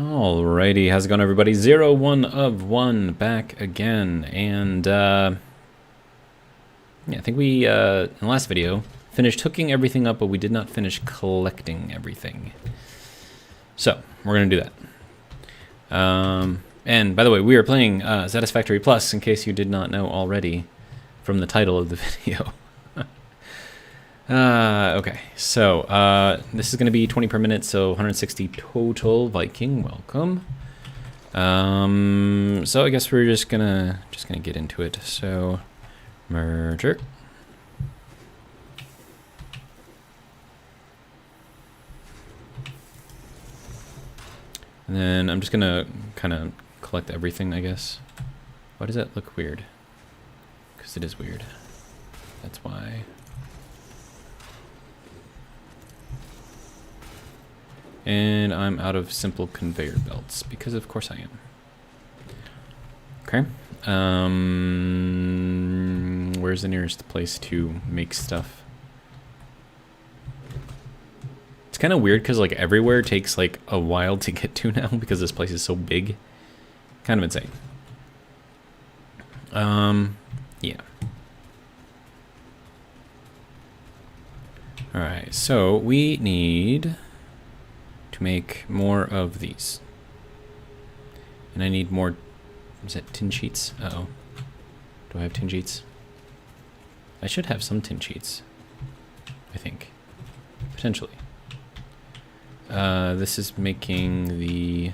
Alrighty, how's it going, everybody? 1 of 1 back again, and yeah, I think we in the last video finished hooking everything up, but we did not finish collecting everything. So we're gonna do that. And by the way, we are playing Satisfactory Plus, in case you did not know already from the title of the video. Okay, so this is going to be 20 per minute, so 160 total. Viking, welcome. So I guess we're just gonna get into it. So merger. And then I'm just gonna kind of collect everything, I guess. Why does that look weird? Because it is weird. That's why. And I'm out of simple conveyor belts, because of course I am. Okay. Where's the nearest place to make stuff? It's kind of weird because like everywhere takes like a while to get to now because this place is so big. Kind of insane. Yeah. Alright, so we need to make more of these. And I need more, is that tin sheets? Uh-oh. Do I have tin sheets? I should have some tin sheets, I think. Potentially. This is making the...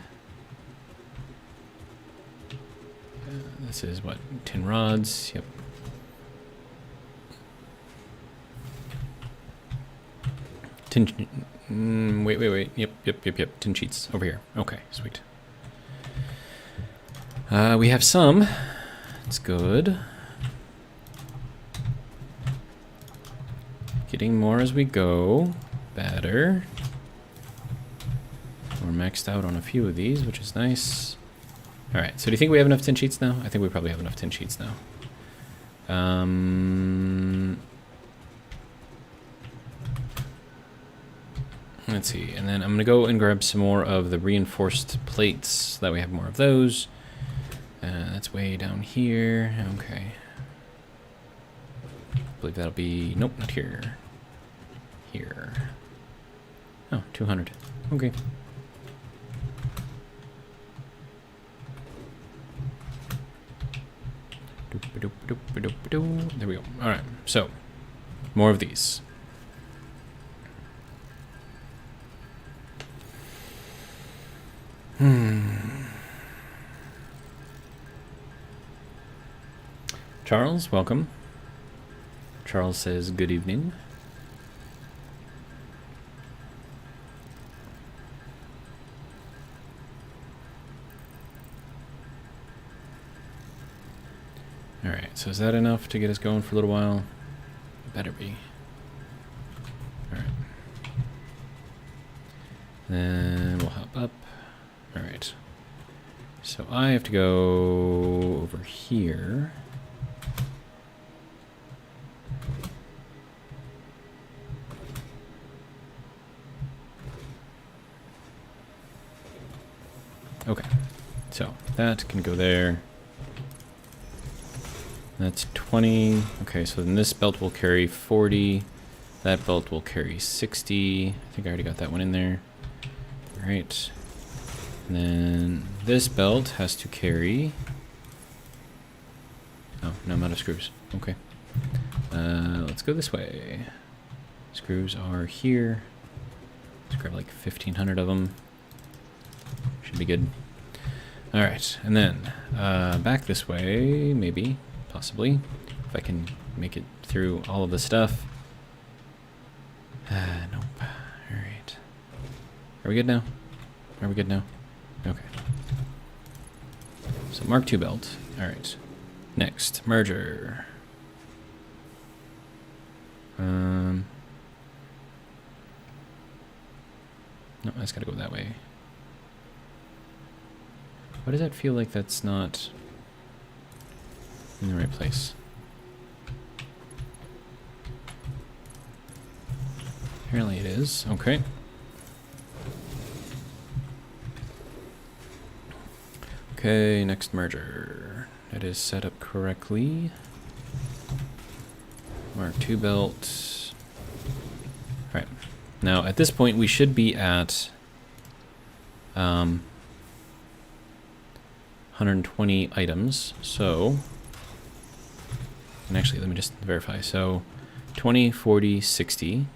this is what? Tin rods, yep. Tin... wait. Yep. Tin sheets over here. Okay, sweet. We have some. It's good. Getting more as we go. Better. We're maxed out on a few of these, which is nice. Alright, so do you think we have enough tin sheets now? I think we probably have enough tin sheets now. Let's see, and then I'm going to go and grab some more of the reinforced plates so that we have more of those. That's way down here. Okay. I believe that'll be... nope, not here. Here. Oh, 200. Okay. There we go. Alright, so more of these. Charles, welcome. Charles says good evening. Alright, so is that enough to get us going for a little while? It better be. Alright. Then we'll hop up. Alright. So I have to go over here. Okay. So that can go there. That's 20. Okay, so then this belt will carry 40. That belt will carry 60. I think I already got that one in there. All right. And then this belt has to carry... oh, no, I'm out of screws. Okay. Let's go this way. Screws are here. Let's grab like 1,500 of them. Should be good. All right, and then back this way, maybe. Possibly, if I can make it through all of the stuff. Nope. All right. Are we good now? Are we good now? Okay. So Mark II belt. All right. Next, merger. No, that's got to go that way. Why does that feel like that's not in the right place? Apparently it is. Okay. Okay, next merger. It is set up correctly. Mark II belt. Alright. Now, at this point, we should be at 120 items. So, and actually, let me just verify. So, 20, 40, 60,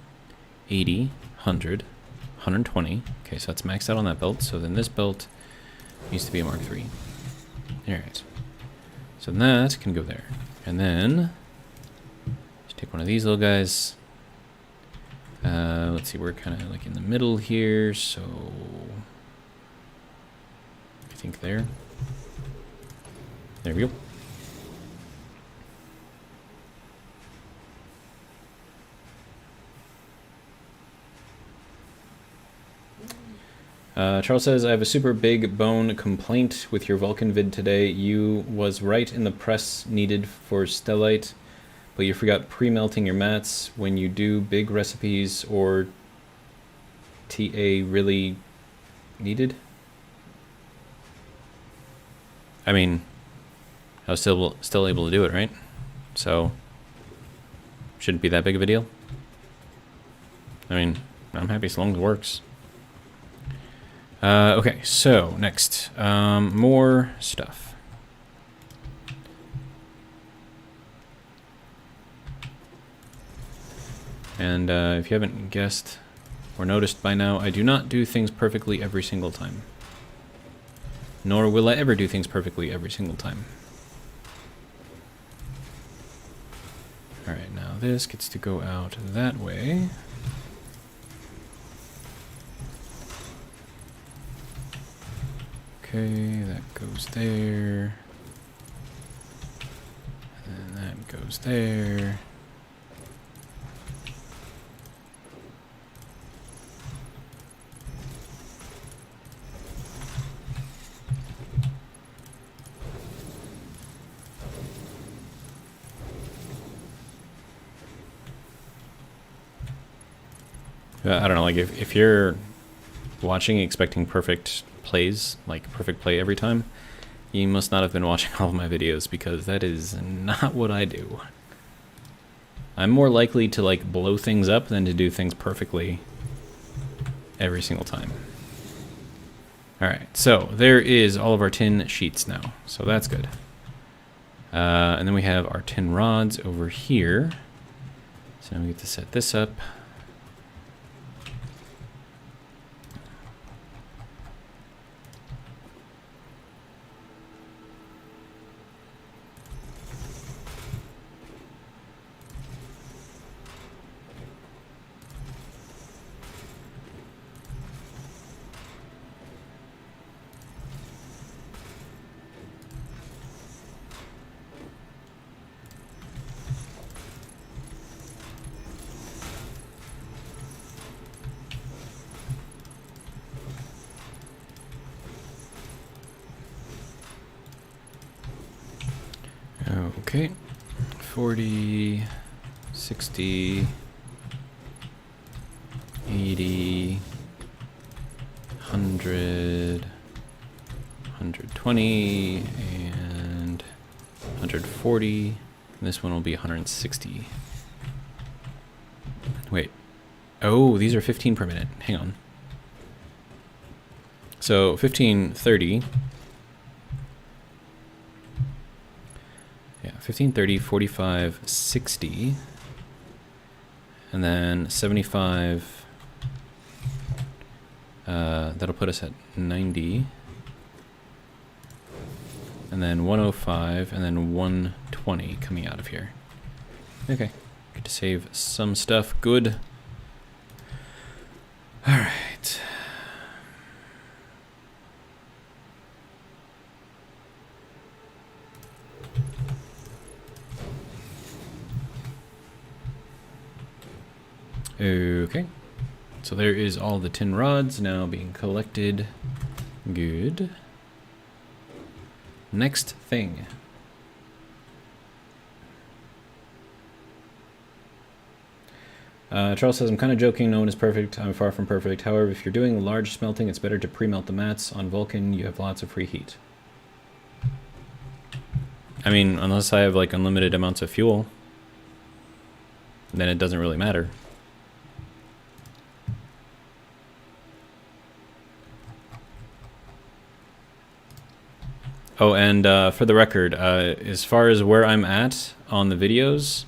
80, 100, 120. Okay, so that's maxed out on that belt. So then this belt needs to be a Mark III. Alright. So that can go there. And then, let's take one of these little guys. Let's see, we're kind of like in the middle here, so I think there. There we go. Charles says, I have a super big bone complaint with your Vulcan vid today. You was right in the press needed for stellite, but you forgot pre-melting your mats when you do big recipes or TA really needed. I mean, I was still able to do it, right? So, shouldn't be that big of a deal. I mean, I'm happy as long as it works. Okay, so next, more stuff. And if you haven't guessed or noticed by now, I do not do things perfectly every single time. Nor will I ever do things perfectly every single time. Alright, now this gets to go out that way. Okay, that goes there. And that goes there. I don't know, like if you're watching expecting perfect plays, like perfect play every time, you must not have been watching all of my videos, because that is not what I do. I'm more likely to like blow things up than to do things perfectly every single time. Alright, so there is all of our tin sheets now, so that's good. And then we have our tin rods over here. So now we get to set this up. Okay, 40, 60, 80, 100, 120, and 140. And this one will be 160. Wait. Oh, these are 15 per minute. Hang on. So 15, 30. Yeah, 15, 30, 45, 60. And then 75. That'll put us at 90. And then 105, and then 120 coming out of here. Okay, get to save some stuff. Good. All right. Okay, so there is all the tin rods now being collected. Good. Next thing. Charles says, I'm kind of joking, no one is perfect, I'm far from perfect. However, if you're doing large smelting, it's better to pre-melt the mats. On Vulcan, you have lots of free heat. I mean, unless I have like unlimited amounts of fuel, then it doesn't really matter. Oh, and for the record, as far as where I'm at on the videos,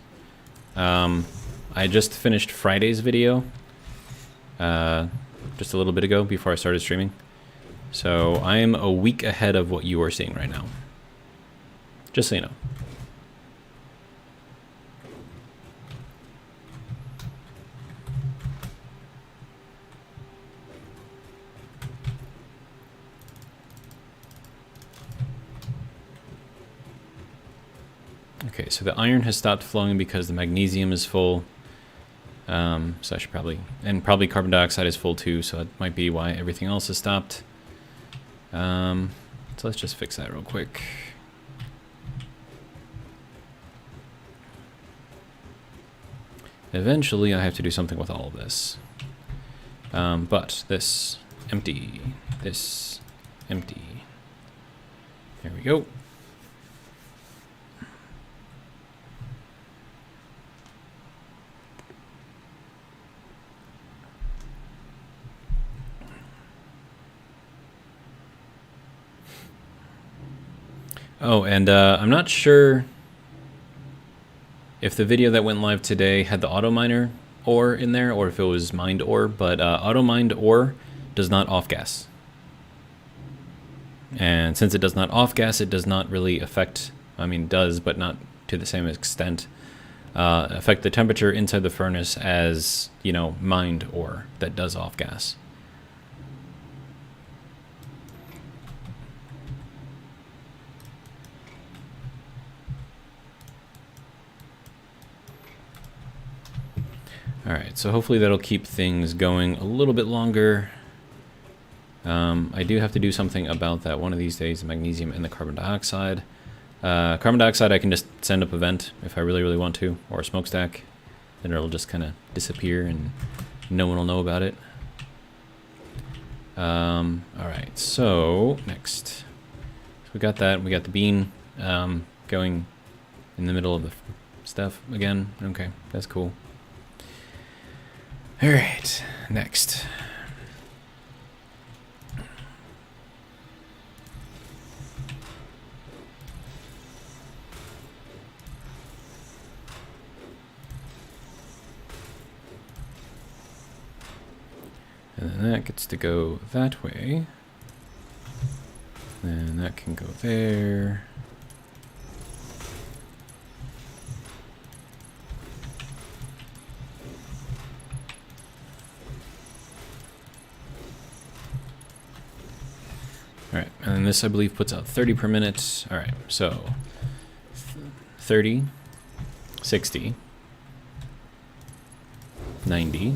I just finished Friday's video just a little bit ago before I started streaming. So I am a week ahead of what you are seeing right now. Just so you know. Okay, so the iron has stopped flowing because the magnesium is full. So I should probably carbon dioxide is full too, so that might be why everything else has stopped. So let's just fix that real quick. Eventually I have to do something with all of this. But this, empty, this, empty. There we go. Oh, and I'm not sure if the video that went live today had the auto miner ore in there or if it was mined ore, but auto mined ore does not off gas. And since it does not off gas, it does not really affect, I mean, does, but not to the same extent, affect the temperature inside the furnace as, you know, mined ore that does off gas. Alright, so hopefully that'll keep things going a little bit longer. I do have to do something about that one of these days, the magnesium and the carbon dioxide. Carbon dioxide I can just send up a vent if I really, really want to, or a smokestack. Then it'll just kind of disappear and no one will know about it. Alright, so next. So we got that, we got the bean going in the middle of the stuff again. Okay, that's cool. All right, next. And then that gets to go that way. And that can go there. Alright, and then this I believe puts out 30 per minute. Alright, so 30, 60, 90,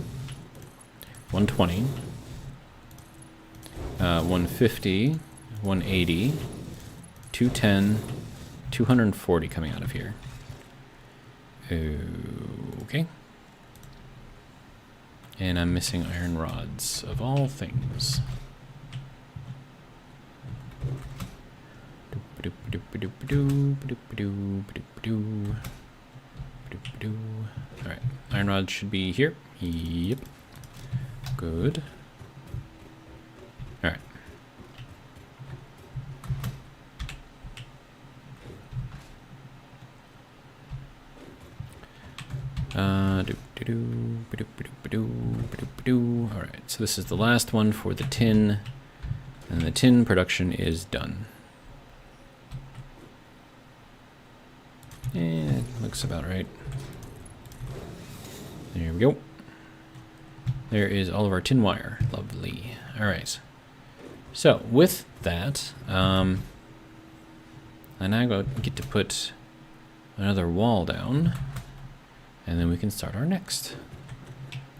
120, 150, 180, 210, 240 coming out of here. Okay. And I'm missing iron rods, of all things. Alright, iron rods should be here. Yep. Good. Alright. Alright, so this is the last one for the tin, and the tin production is done. Yeah, looks about right. There we go. There is all of our tin wire. Lovely. All right. So with that, I now get to put another wall down, and then we can start our next.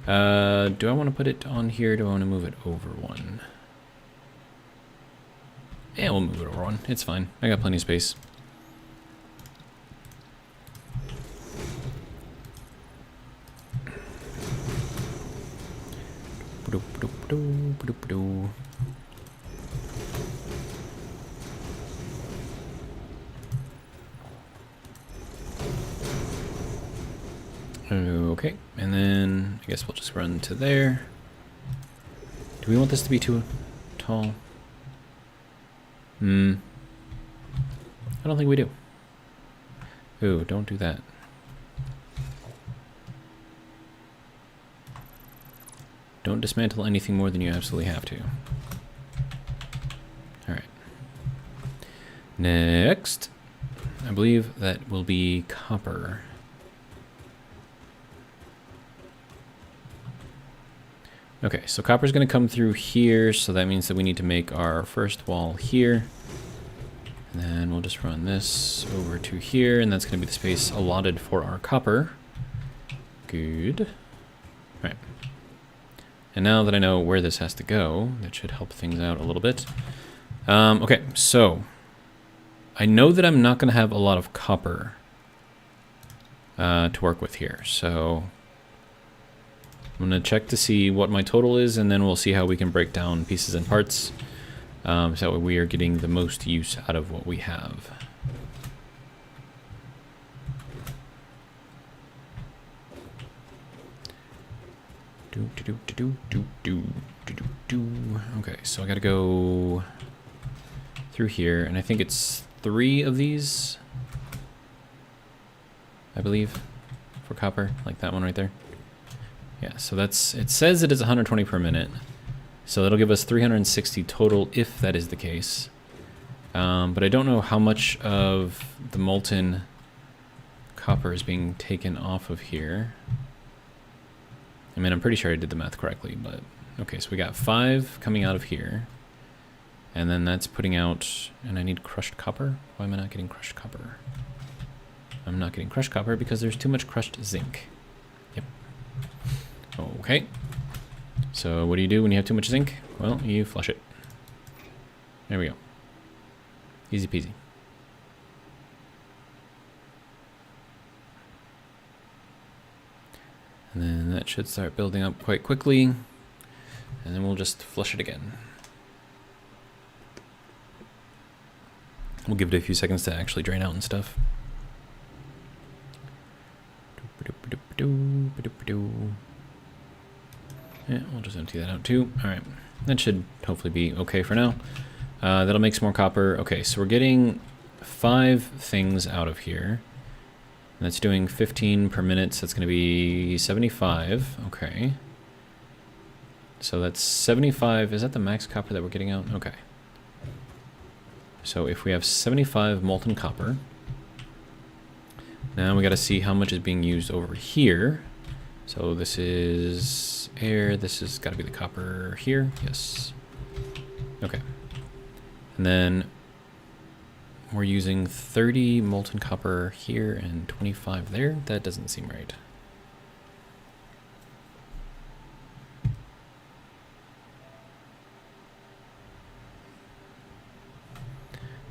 Do I want to put it on here? Do I want to move it over one? Yeah, we'll move it over one. It's fine. I got plenty of space. Okay, and then I guess we'll just run to there. Do we want this to be too tall? I don't think we do. Ooh, don't do that. Don't dismantle anything more than you absolutely have to. Alright. Next, I believe that will be copper. Okay, so copper's going to come through here, so that means that we need to make our first wall here. And then we'll just run this over to here, and that's going to be the space allotted for our copper. Good. All right. And now that I know where this has to go, that should help things out a little bit. Okay, so I know that I'm not going to have a lot of copper to work with here, so I'm going to check to see what my total is, and then we'll see how we can break down pieces and parts so we are getting the most use out of what we have. Okay, so I gotta go through here, and I think it's 3 of these, I believe, for copper, like that one right there. Yeah, so that's, it says it is 120 per minute, so that'll give us 360 total if that is the case. But I don't know how much of the molten copper is being taken off of here. I mean, I'm pretty sure I did the math correctly, but okay, so we got 5 coming out of here, and then that's putting out, and I need crushed copper. Why am I not getting crushed copper? I'm not getting crushed copper because there's too much crushed zinc. Yep. Okay. So what do you do when you have too much zinc? Well, you flush it. There we go. Easy peasy. And then that should start building up quite quickly. And then we'll just flush it again. We'll give it a few seconds to actually drain out and stuff. Yeah, we'll just empty that out too. All right, that should hopefully be okay for now. That'll make some more copper. Okay, so we're getting 5 things out of here. And that's doing 15 per minute, so that's going to be 75. Okay. So that's 75. Is that the max copper that we're getting out? Okay. So if we have 75 molten copper, now we got to see how much is being used over here. So this is air. This has got to be the copper here. Yes. Okay. And then we're using 30 molten copper here and 25 there. That doesn't seem right.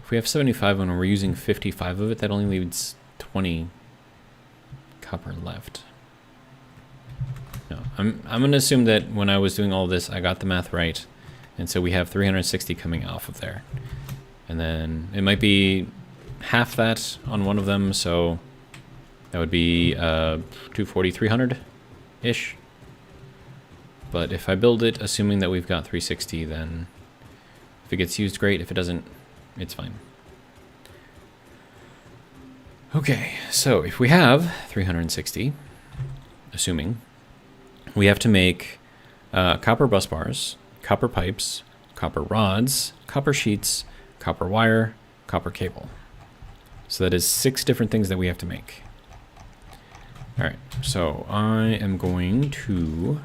If we have 75 and we're using 55 of it, that only leaves 20 copper left. No, I'm going to assume that when I was doing all this, I got the math right. And so we have 360 coming off of there. And then it might be half that on one of them, so that would be 240, 300-ish. But if I build it, assuming that we've got 360, then if it gets used, great. If it doesn't, it's fine. Okay, so if we have 360, assuming, we have to make copper bus bars, copper pipes, copper rods, copper sheets, copper wire, copper cable. So that is 6 different things that we have to make. All right, so I am going to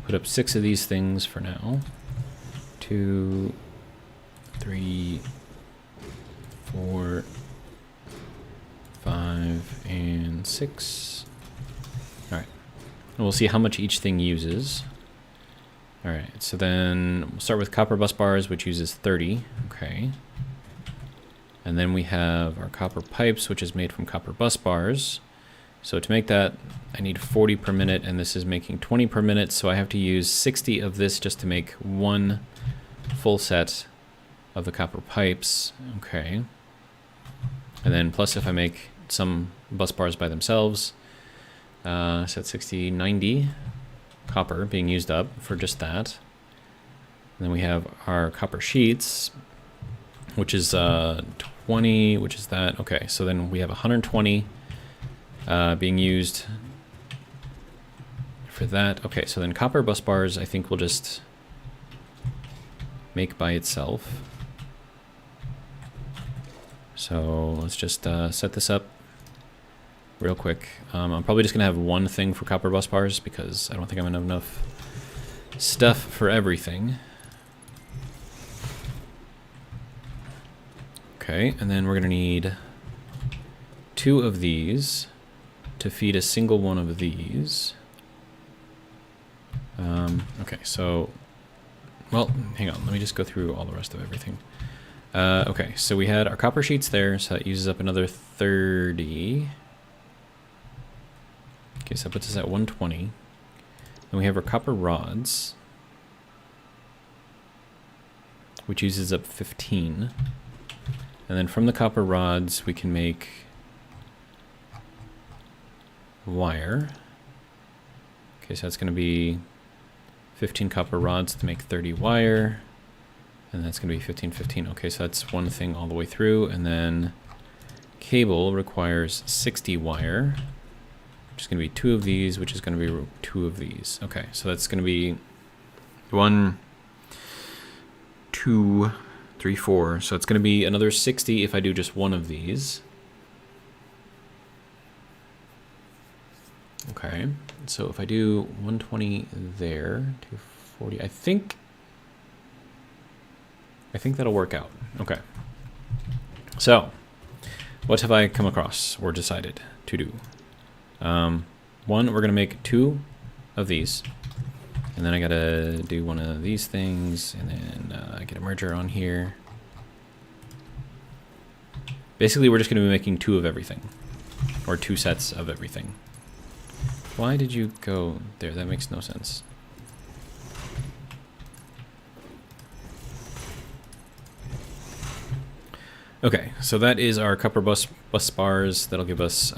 put up 6 of these things for now. 2, 3, 4, 5, and 6. All right, and we'll see how much each thing uses. All right, so then we'll start with copper bus bars, which uses 30. Okay. And then we have our copper pipes, which is made from copper bus bars. So to make that, I need 40 per minute, and this is making 20 per minute. So I have to use 60 of this just to make 1 full set of the copper pipes. Okay. And then plus if I make some bus bars by themselves, Set 60, 90 copper being used up for just that. And then we have our copper sheets, which is 20, which is that. Okay, so then we have 120 being used for that. Okay, so then copper bus bars, I think we'll just make by itself. So let's just set this up real quick. I'm probably just gonna have one thing for copper bus bars because I don't think I'm gonna have enough stuff for everything. Okay, and then we're gonna need 2 of these to feed a single one of these. Okay, so, well, hang on, let me just go through all the rest of everything. Okay, so we had our copper sheets there, so that uses up another 30. Okay, so that puts us at 120. Then we have our copper rods, which uses up 15. And then from the copper rods, we can make wire. Okay, so that's going to be 15 copper rods to make 30 wire. And that's going to be 15, 15. Okay, so that's one thing all the way through. And then cable requires 60 wire, which is going to be 2 of these, which is going to be 2 of these. Okay, so that's going to be 1, 2, 3, 4. So it's going to be another 60 if I do just one of these. Okay, so if I do 120 there, 240, I think that'll work out. Okay. So, what have I come across or decided to do? One, we're gonna make 2 of these, and then I gotta do one of these things, and then get a merger on here. Basically, we're just gonna be making 2 of everything, or 2 sets of everything. Why did you go there? That makes no sense. Okay, so that is our copper bus bars. That'll give us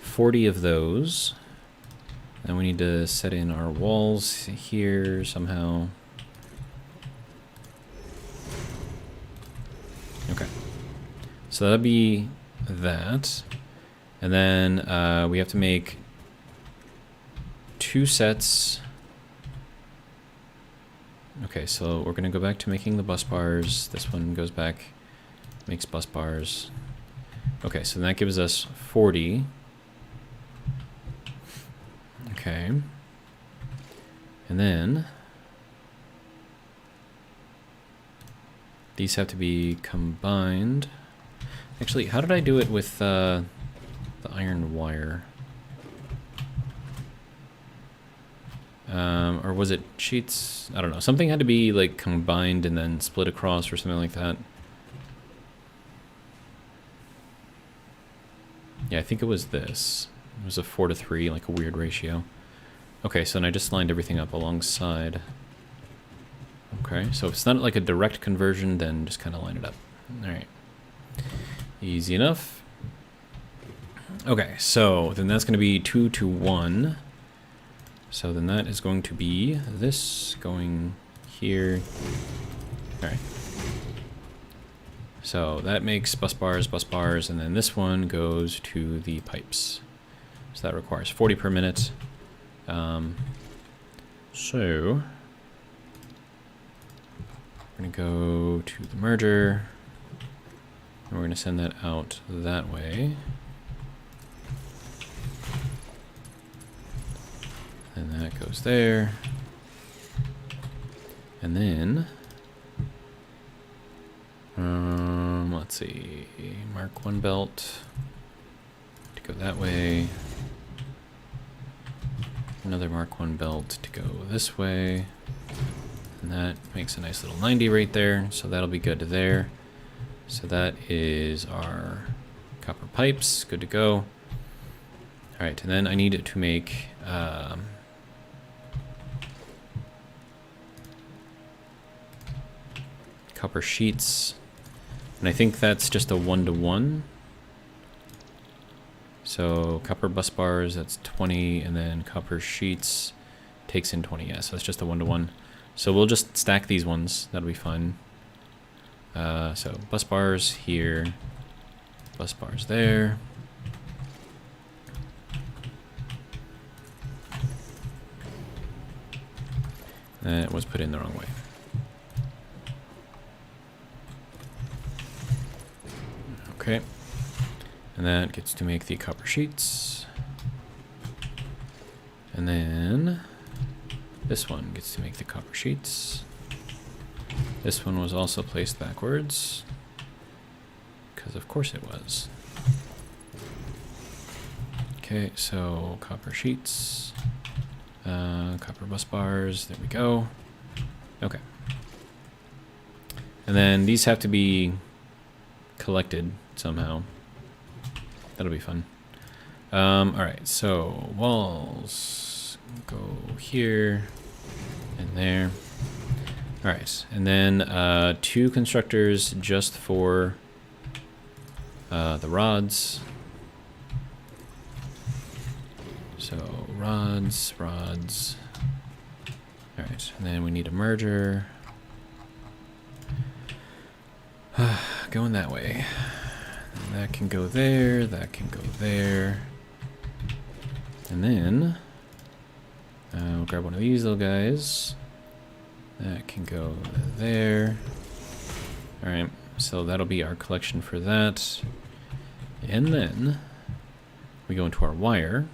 40 of those. And we need to set in our walls here somehow. Okay, so that'll be that. And then we have to make 2 sets. Okay, so we're gonna go back to making the bus bars. This one goes back, makes bus bars. Okay, so that gives us 40. Okay. And then these have to be combined. Actually, how did I do it with the iron wire? Or was it sheets? I don't know. Something had to be like combined and then split across or something like that. Yeah, I think it was this. It was a 4:3, like a weird ratio. Okay, so then I just lined everything up alongside. Okay, so if it's not like a direct conversion, then just kind of line it up. All right. Easy enough. Okay, so then that's going to be 2 to 1. So then that is going to be this going here. All right. So that makes bus bars, and then this one goes to the pipes. So that requires 40 per minute. So we're going to go to the merger, and we're going to send that out that way. And that goes there. And then, let's see, Mark 1 belt to go that way. Another Mark 1 belt to go this way. And that makes a nice little 90 right there. So that'll be good to there. So that is our copper pipes, good to go. All right, and then I need to make copper sheets, and I think that's just a 1-to-1. So copper bus bars, that's 20, and then copper sheets takes in 20. Yeah, so that's just a 1-to-1. So we'll just stack these ones. That'll be fun. So bus bars here, bus bars there. That was put in the wrong way. Okay. And that gets to make the copper sheets. And then this one gets to make the copper sheets. This one was also placed backwards, because of course it was. Okay, so copper sheets, copper bus bars, there we go. Okay. And then these have to be collected somehow. That'll be fun. Alright, so walls go here and there. Alright, and then 2 constructors just for the rods. So rods. Alright, and then we need a merger. Going that way. And that can go there, that can go there. And then we'll grab one of these little guys. That can go there. Alright, so that'll be our collection for that. And then we go into our wire.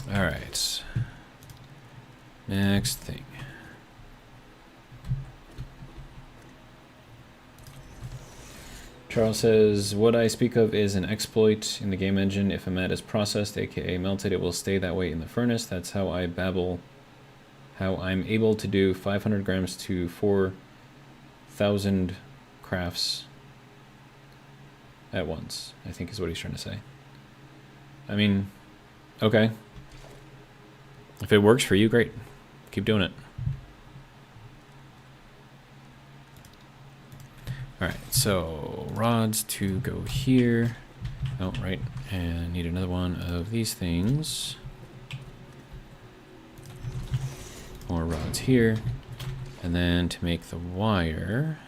Alright. Next thing. Charles says, what I speak of is an exploit in the game engine. If a mat is processed, aka melted, it will stay that way in the furnace. That's how I'm able to do 500 grams to 4,000 crafts at once, I think is what he's trying to say. I mean, okay. If it works for you, great. Keep doing it. Alright, so rods to go here. Oh, right. And need another one of these things. More rods here. And then to make the wire,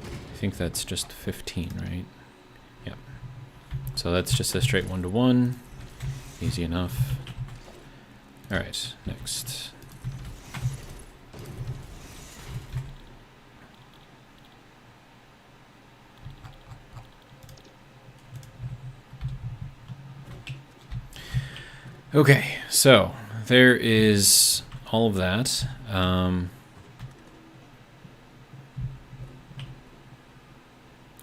I think that's just 15, right? Yeah. So that's just a straight 1-to-1. Easy enough. Alright, next. Okay, so there is all of that. Wonder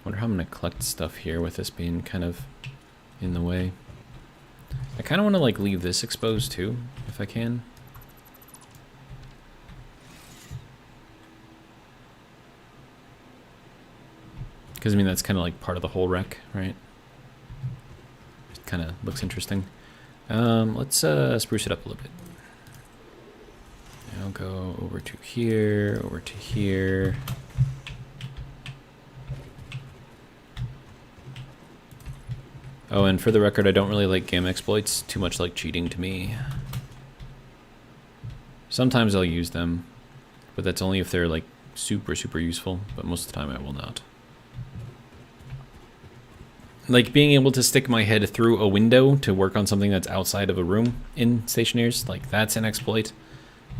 how I'm gonna collect stuff here with this being kind of in the way. I kind of want to like leave this exposed too, if I can. Because I mean that's kind of like part of the whole wreck, right? It kind of looks interesting. Let's spruce it up a little bit. I'll go over to here, over to here. Oh, and for the record, I don't really like game exploits. Too much like cheating to me. Sometimes I'll use them, but that's only if they're like super, super useful. But most of the time I will not. Like being able to stick my head through a window to work on something that's outside of a room in Stationaries, like that's an exploit,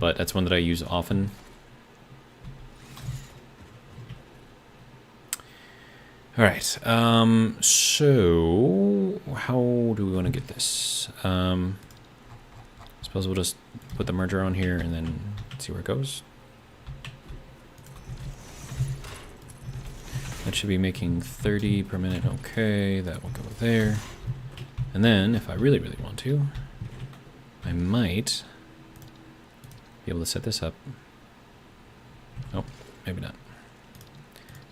but that's one that I use often. All right, so how do we want to get this? Suppose we'll just put the merger on here and then see where it goes. That should be making 30 per minute. Okay, that will go there. And then, if I really, really want to, I might be able to set this up. Oh, maybe not.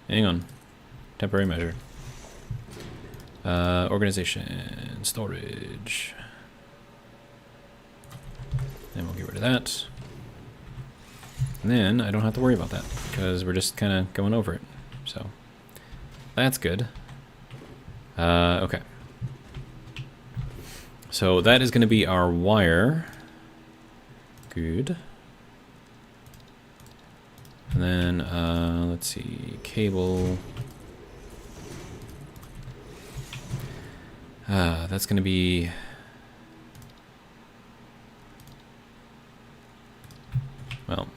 Hang on. Temporary measure. Organization, storage. And we'll get rid of that. And then I don't have to worry about that because we're just kind of going over it. So that's good. Okay. So that is going to be our wire. Good. And then, let's see, cable. That's going to be... Well,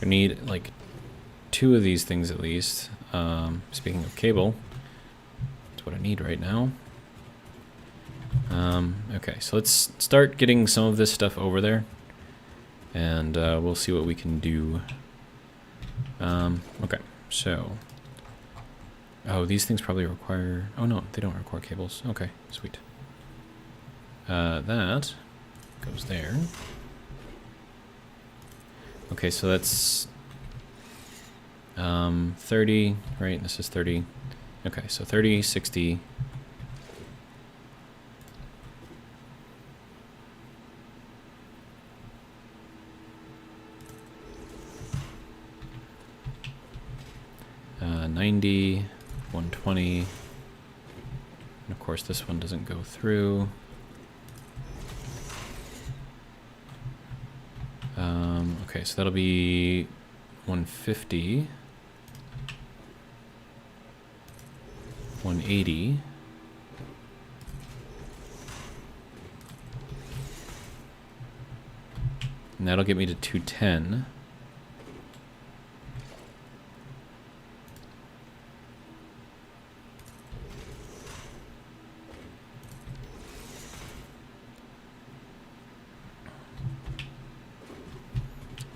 we need like 2 of these things at least. Speaking of cable, that's what I need right now. Okay, so let's start getting some of this stuff over there, and we'll see what we can do. Okay, so... Oh, these things probably require... Oh no, they don't require cables. Okay, sweet. That goes there. Okay, so that's 30, right? This is 30. Okay, so 30, 60. Uh, 90, 120. And of course this one doesn't go through. Okay, so that'll be 150, 180, and that'll get me to 210.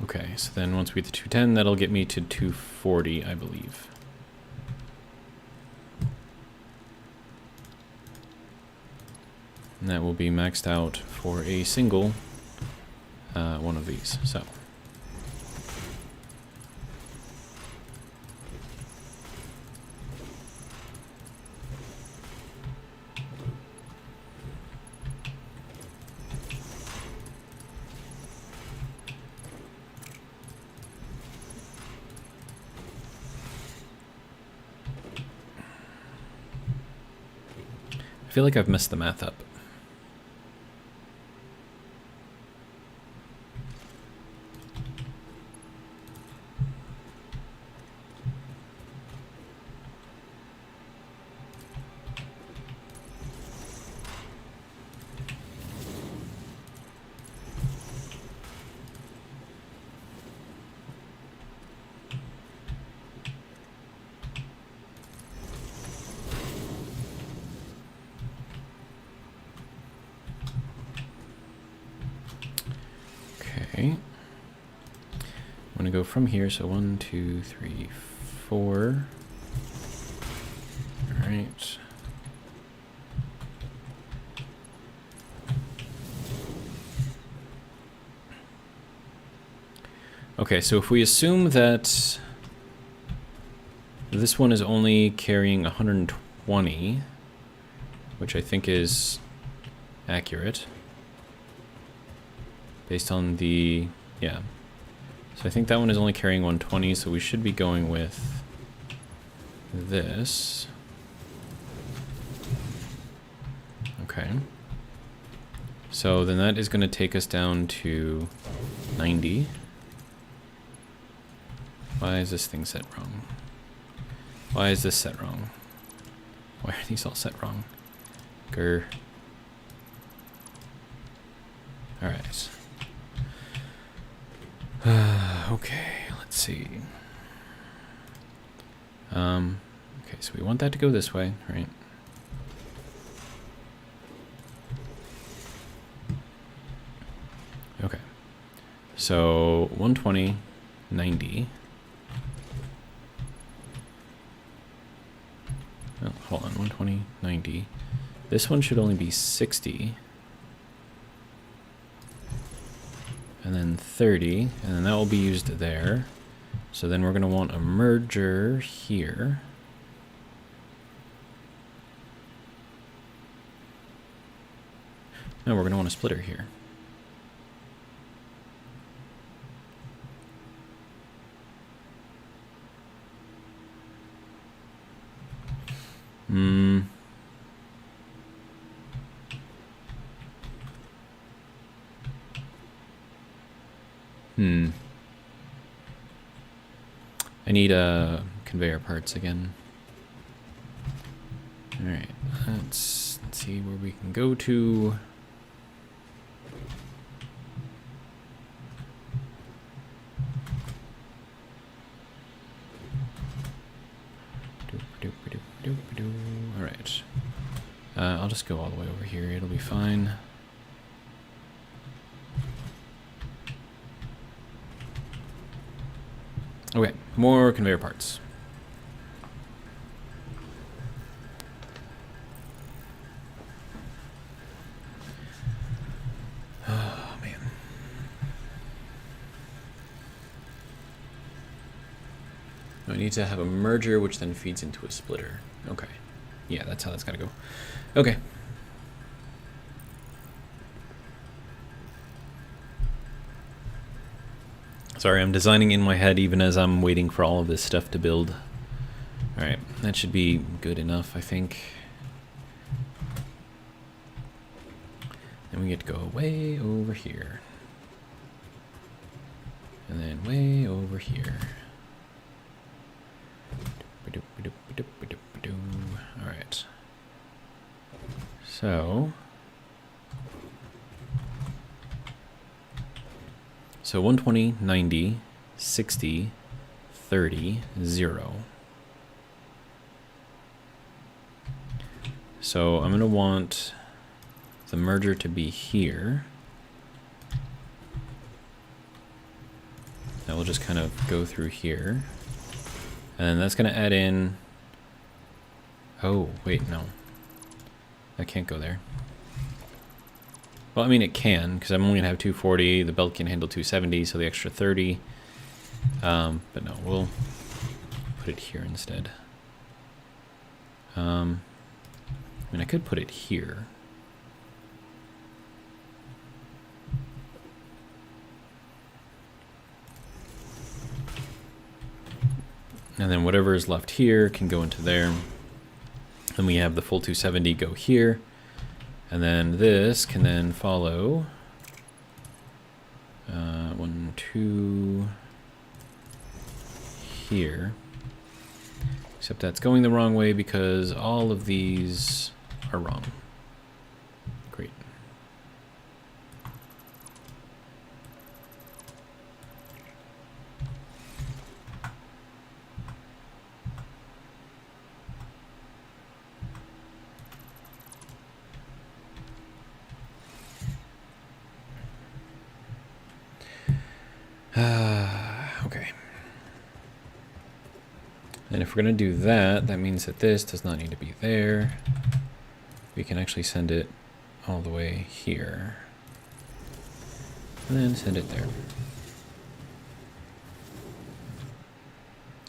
Okay, so then once we get to 210, that'll get me to 240, I believe. And that will be maxed out for a single one of these. So. I feel like I've messed the math up. Okay. I'm going to go from here, so 1, 2, 3, 4. All right. Okay, so if we assume that this one is only carrying 120, which I think is accurate, based on the, yeah. So I think that one is only carrying 120, so we should be going with this. Okay. So then that is going to take us down to 90. Why is this thing set wrong? Why is this set wrong? Why are these all set wrong? Grr. Alright. Okay, let's see. Okay, so we want that to go this way, right? Okay. So 120, 90. Oh, hold on, 120, 90. This one should only be 60. And then 30, and then that will be used there. So then we're going to want a merger here. No, we're going to want a splitter here. I need conveyor parts again. Alright, let's see where we can go to. Alright. I'll just go all the way over here, it'll be fine. Okay, more conveyor parts. Oh, man. I need to have a merger, which then feeds into a splitter. Okay. Yeah, that's how that's gotta go. Okay. Sorry, I'm designing in my head even as I'm waiting for all of this stuff to build. Alright, that should be good enough, I think. Then we get to go way over here. And then way over here. Alright. So 120, 90, 60, 30, 0. So I'm going to want the merger to be here. That will just kind of go through here. And then that's going to add in... Oh, wait, no. I can't go there. Well, I mean, it can, because I'm only going to have 240. The belt can handle 270, so the extra 30. But no, we'll put it here instead. I mean, I could put it here. And then whatever is left here can go into there. And we have the full 270 go here. And then this can then follow 1, 2 here. Except that's going the wrong way because all of these are wrong. Great. Okay. And if we're going to do that, that means that this does not need to be there. We can actually send it all the way here. And then send it there.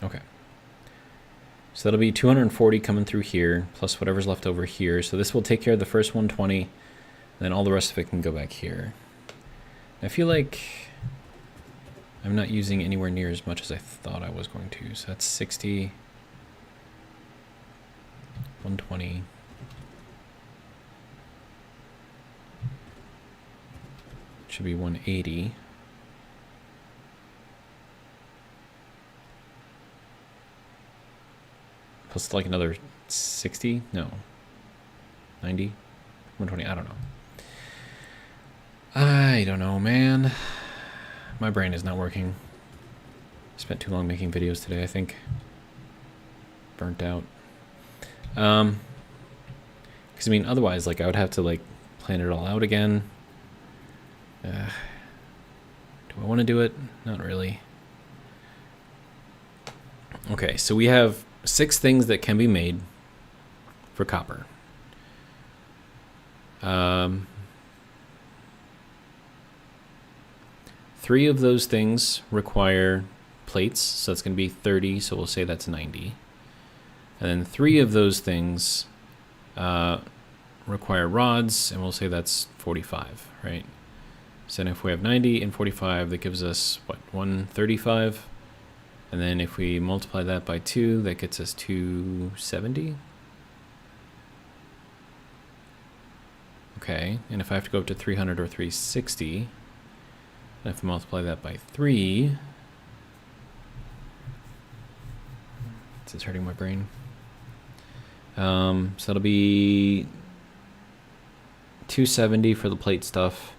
Okay. So that'll be 240 coming through here, plus whatever's left over here. So this will take care of the first 120, and then all the rest of it can go back here. I feel like I'm not using anywhere near as much as I thought I was going to. So that's 60, 120. Should be 180. Plus like another 60? No. 90? 120? I don't know. I don't know, man. My brain is not working. Spent too long making videos today, I think. Burnt out. Because I mean, otherwise, like, I would have to, like, plan it all out again. Do I want to do it? Not really. Okay, so we have 6 things that can be made for copper. 3 of those things require plates, so that's going to be 30, so we'll say that's 90. And then 3 of those things require rods, and we'll say that's 45, right? So then if we have 90 and 45, that gives us, what, 135? And then if we multiply that by 2, that gets us 270? Okay, and if I have to go up to 300 or 360, I have to multiply that by 3. This is hurting my brain. So that'll be 270 for the plate stuff.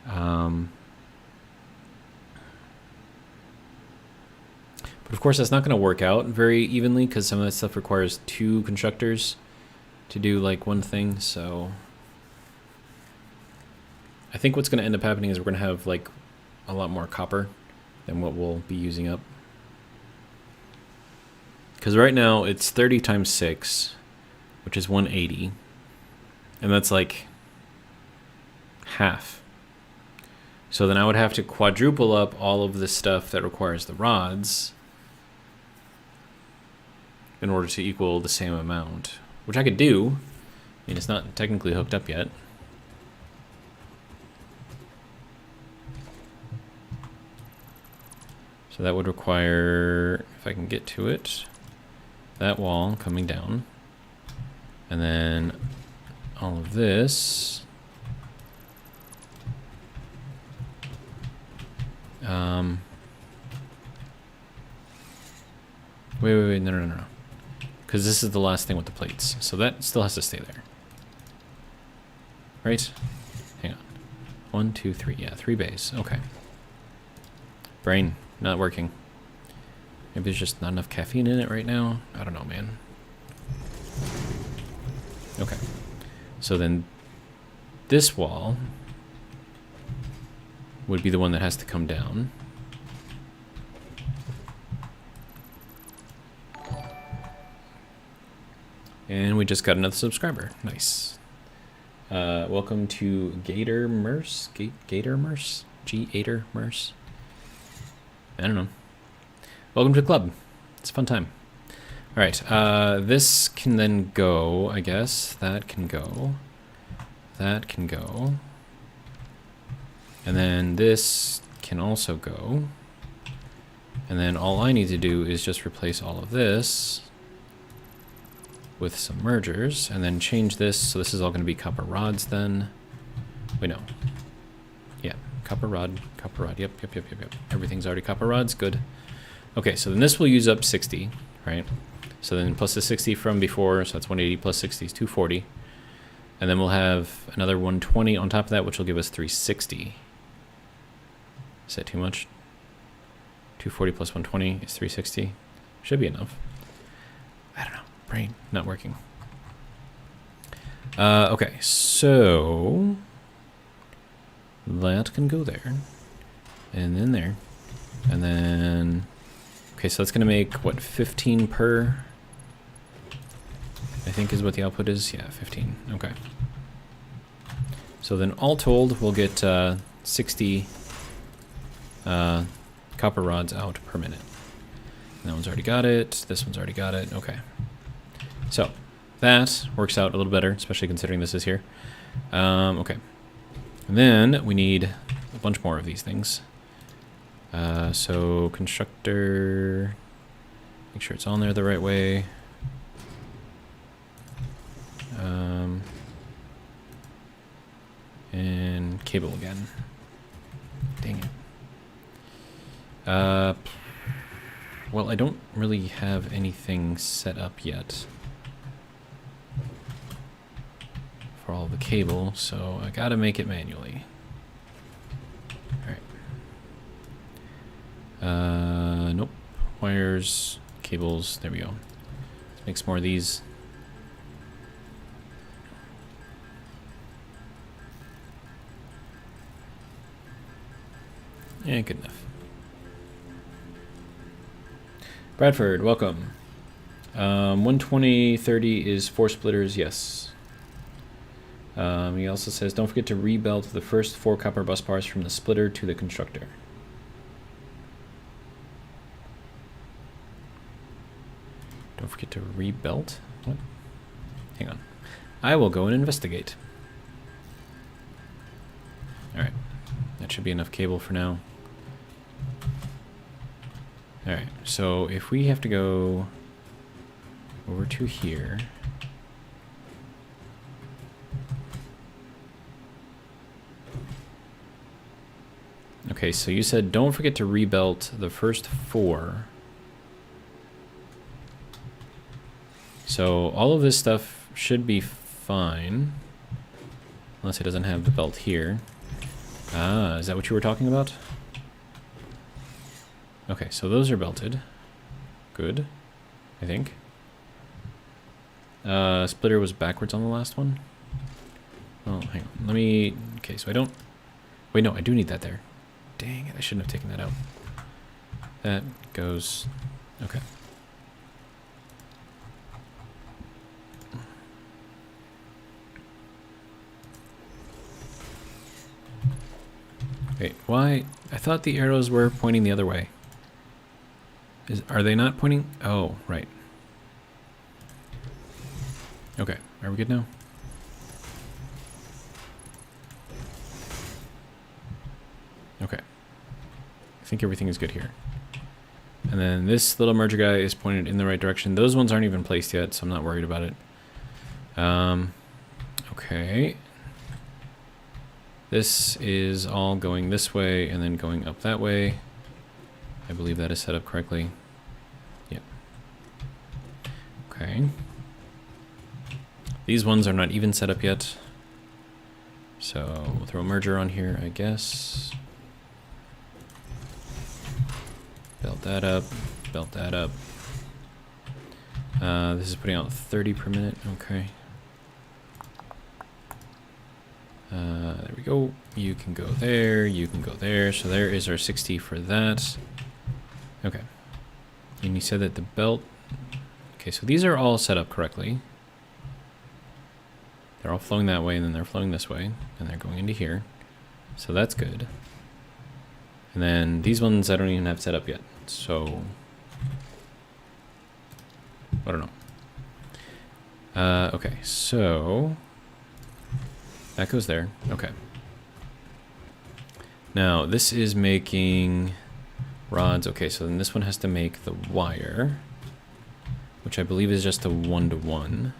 But of course, that's not going to work out very evenly because some of that stuff requires 2 constructors to do like one thing. So I think what's going to end up happening is we're going to have like a lot more copper than what we'll be using up. Because right now it's 30 times 6, which is 180. And that's like half. So then I would have to quadruple up all of the stuff that requires the rods in order to equal the same amount, which I could do. I mean, it's not technically hooked up yet. So that would require, if I can get to it, that wall coming down. And then all of this. Wait, no. Because this is the last thing with the plates. So that still has to stay there. Right? Hang on. 1, 2, 3. Yeah, 3 bays. Okay. Brain, not working. Maybe there's just not enough caffeine in it right now. I don't know, man. Okay. So then this wall would be the one that has to come down. And we just got another subscriber. Nice. Welcome to Gator Merce. Gator Merce? G-Ator Merce? I don't know. Welcome to the club. It's a fun time. All right. This can then go, I guess. That can go. That can go. And then this can also go. And then all I need to do is just replace all of this with some mergers, and then change this. So this is all going to be copper rods then. Wait, no. Yeah, copper rod. Yep. Everything's already copper rods. Good. Okay, so then this will use up 60, right? So then plus the 60 from before, so that's 180 plus 60 is 240. And then we'll have another 120 on top of that, which will give us 360. Is that too much? 240 plus 120 is 360. Should be enough. I don't know. Brain not working. Okay, so that can go there, and then there, and then okay, so that's gonna make what, 15 per, I think is what the output is. Yeah, 15. Okay, so then all told we'll get 60 copper rods out per minute. And that one's already got it, this one's already got it. Okay, so that works out a little better, especially considering this is here. Okay. And then we need a bunch more of these things. So constructor, make sure it's on there the right way. And cable again. Dang it. Well, I don't really have anything set up yet for all the cable, so I gotta make it manually. Alright. Nope. Wires, cables, there we go. Let's make some more of these. Yeah, good enough. Bradford, welcome. 120/30 is 4 splitters, yes. He also says, don't forget to rebelt the first 4 copper bus bars from the splitter to the constructor. Don't forget to rebelt? What? Hang on. I will go and investigate. Alright. That should be enough cable for now. Alright, so if we have to go over to here. Okay, so you said don't forget to rebelt the first 4. So all of this stuff should be fine. Unless it doesn't have the belt here. Ah, is that what you were talking about? Okay, so those are belted. Good, I think. Splitter was backwards on the last one. Oh, hang on. Let me... Okay, so I don't... Wait, no, I do need that there. Dang it, I shouldn't have taken that out. That goes... Okay. Wait, why? I thought the arrows were pointing the other way. Are they not pointing? Oh, right. Okay, are we good now? Okay. I think everything is good here. And then this little merger guy is pointed in the right direction. Those ones aren't even placed yet, so I'm not worried about it. Okay. This is all going this way and then going up that way. I believe that is set up correctly. Yep. Okay. These ones are not even set up yet. So we'll throw a merger on here, I guess. Belt that up. Belt that up. This is putting out 30 per minute. Okay. There we go. You can go there. You can go there. So there is our 60 for that. Okay. And you said that the belt... Okay, so these are all set up correctly. They're all flowing that way, and then they're flowing this way, and they're going into here. So that's good. And then these ones I don't even have set up yet. So... I don't know. Okay, so... That goes there. Okay. Now, this is making rods. Okay, so then this one has to make the wire, which I believe is just a 1-to-1.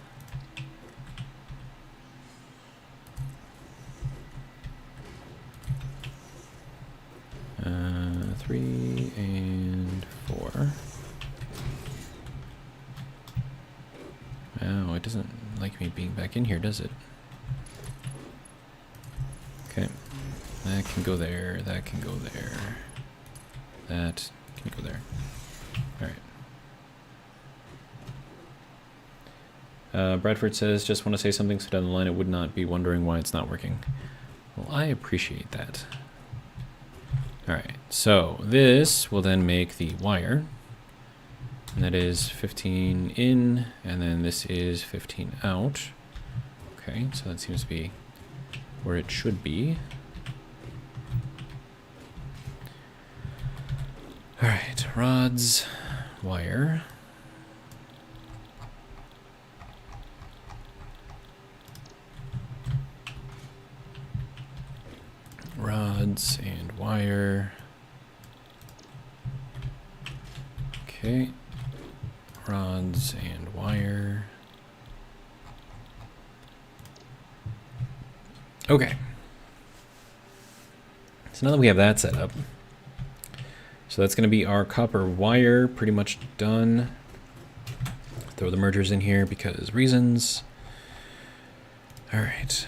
Three and 4. Oh, it doesn't like me being back in here, does it? Okay, that can go there, that can go there, that can go there. Alright. Bradford says, just want to say something so down the line it would not be wondering why it's not working. Well, I appreciate that. Alright, so this will then make the wire. And that is 15 in, and then this is 15 out. Okay, so that seems to be where it should be. Alright, rods, wire. Rods and wire. Okay. Rods and wire. Okay. So now that we have that set up, so that's going to be our copper wire pretty much done. Throw the mergers in here because reasons. All right.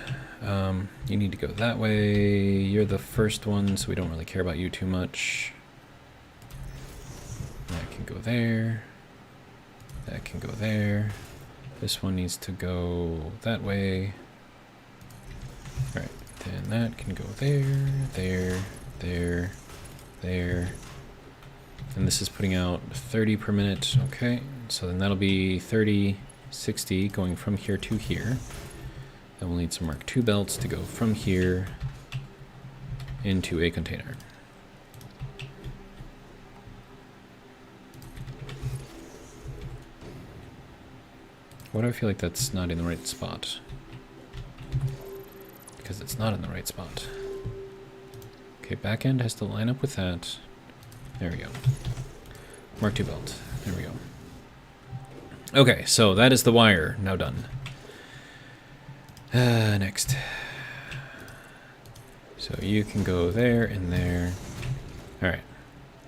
You need to go that way. You're the first one, so we don't really care about you too much. That can go there. That can go there. This one needs to go that way. All right, then that can go there, there, there, there. And this is putting out 30 per minute. Okay, so then that'll be 30, 60 going from here to here. Then we'll need some Mark II belts to go from here into a container. Why do I feel like that's not in the right spot? Because it's not in the right spot. Okay, back end has to line up with that. There we go. Mark II belt. There we go. Okay, so that is the wire now done. Next. So you can go there and there.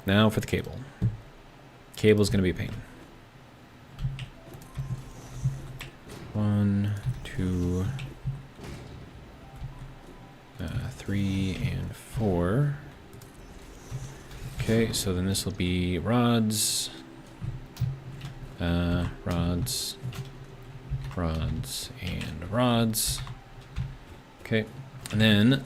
Now for the cable. Cable's gonna be a pain. 1, 2, 3, and 4. Okay, so then this will be rods, rods, rods, and rods. Okay, and then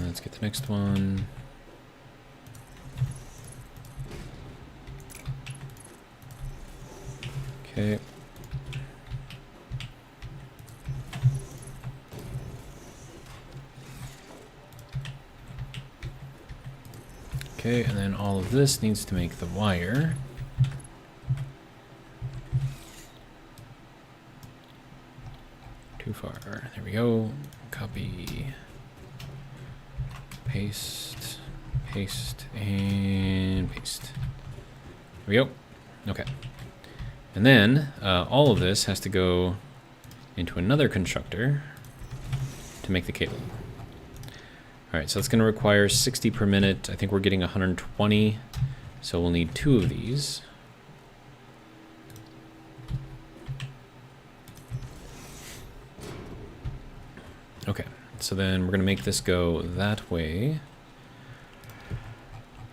let's get the next one. Okay. Okay, and then all of this needs to make the wire. Too far. There we go. Copy. Paste. Paste. And paste. There we go. Okay. And then all of this has to go into another constructor to make the cable. All right, so it's going to require 60 per minute. I think we're getting 120, so we'll need 2 of these. Okay, so then we're going to make this go that way.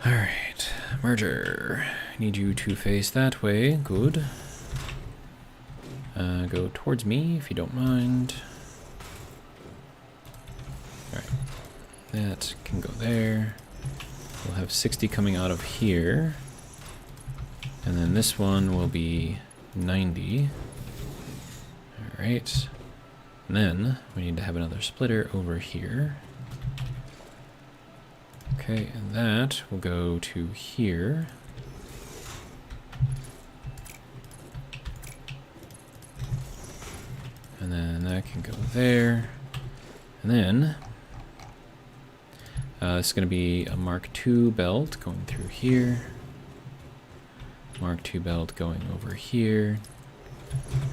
All right, merger. I need you to face that way. Good. Go towards me if you don't mind. All right. That can go there. We'll have 60 coming out of here. And then this one will be 90. All right. And then we need to have another splitter over here. Okay, and that will go to here. And then that can go there. And then this is going to be a Mark II belt going through here. Mark II belt going over here.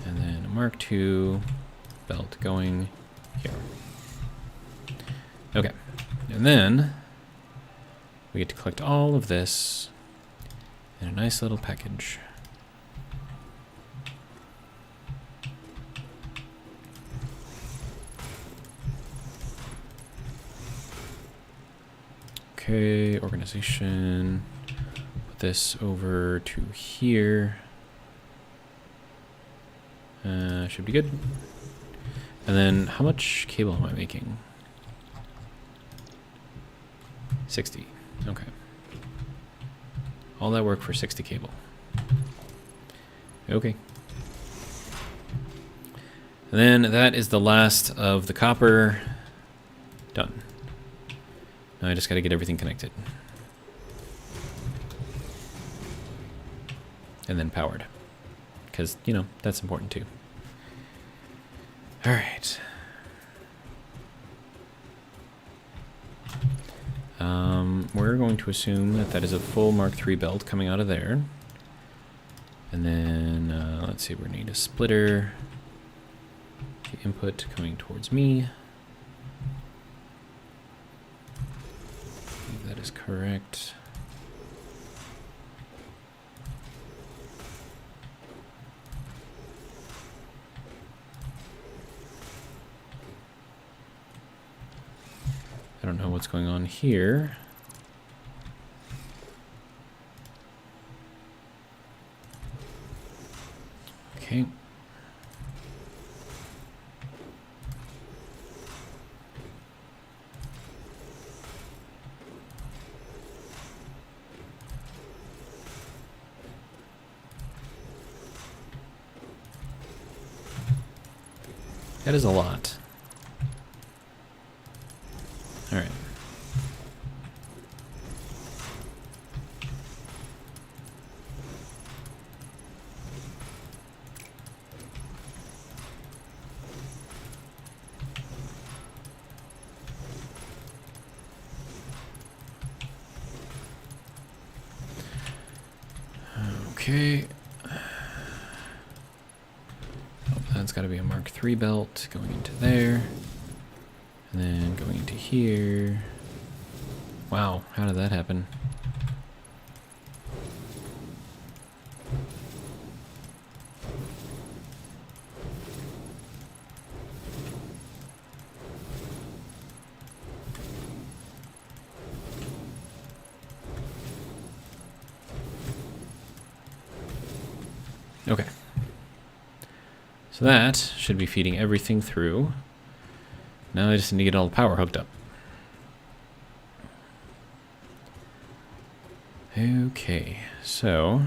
And then a Mark II belt going here. Okay. And then we get to collect all of this in a nice little package. Okay, organization. Put this over to here. Should be good. And then how much cable am I making? 60. Okay. All that work for 60 cable. Okay. And then that is the last of the copper. Done. Now I just got to get everything connected. And then powered. Because, you know, that's important too. All right. We're going to assume that that is a full Mark III belt coming out of there. And then, let's see, we need a splitter. The input coming towards me. I believe that is correct. I don't know what's going on here. Okay. That is a lot. All right. Okay. Oh, that's got to be a Mark III belt going into there. And then going into here. Wow, how did that happen? Okay. So that should be feeding everything through. Now I just need to get all the power hooked up. Okay, so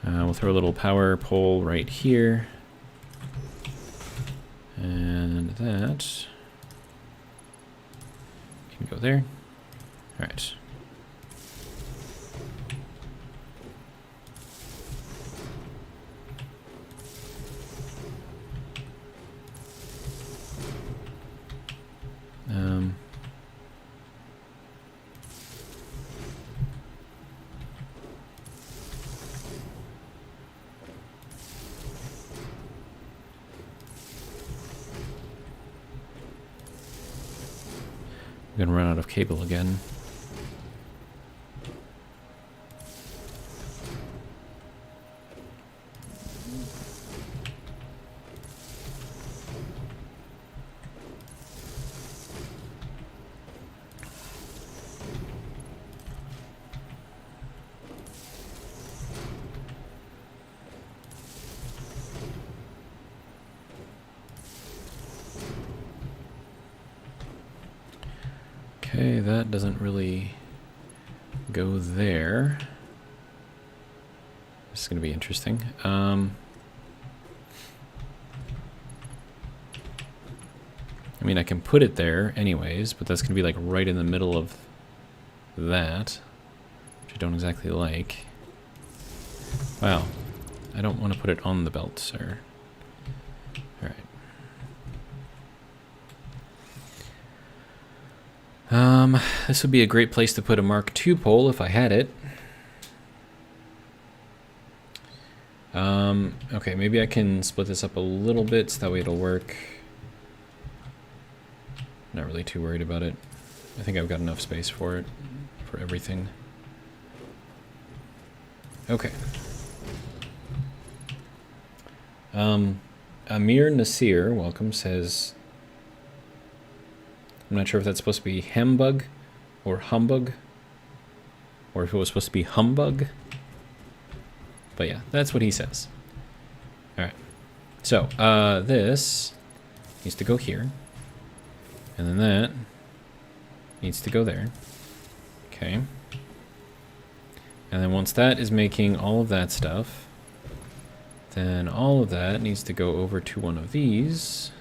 we'll throw a little power pole right here. And that can go there. All right. I'm gonna run out of cable again. Okay, that doesn't really go there. This is going to be interesting. I mean, I can put it there anyways, but that's going to be like right in the middle of that, which I don't exactly like. Wow. I don't want to put it on the belt, sir. All right. This would be a great place to put a Mark II pole if I had it. Okay, maybe I can split this up a little bit so that way it'll work. Not really too worried about it. I think I've got enough space for it, for everything. Okay. Amir Nasir, welcome, says, I'm not sure if that's supposed to be Hambug or Humbug, or if it was supposed to be Humbug. But yeah, that's what he says. Alright. So, this needs to go here. And then that needs to go there. Okay. And then once that is making all of that stuff, then all of that needs to go over to one of these.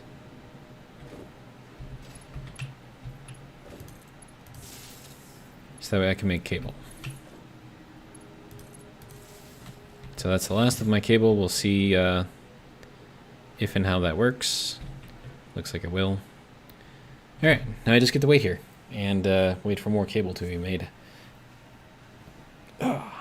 So that way I can make cable. So that's the last of my cable. We'll see if and how that works. Looks like it will. Alright, now I just get to wait here and wait for more cable to be made. Oh.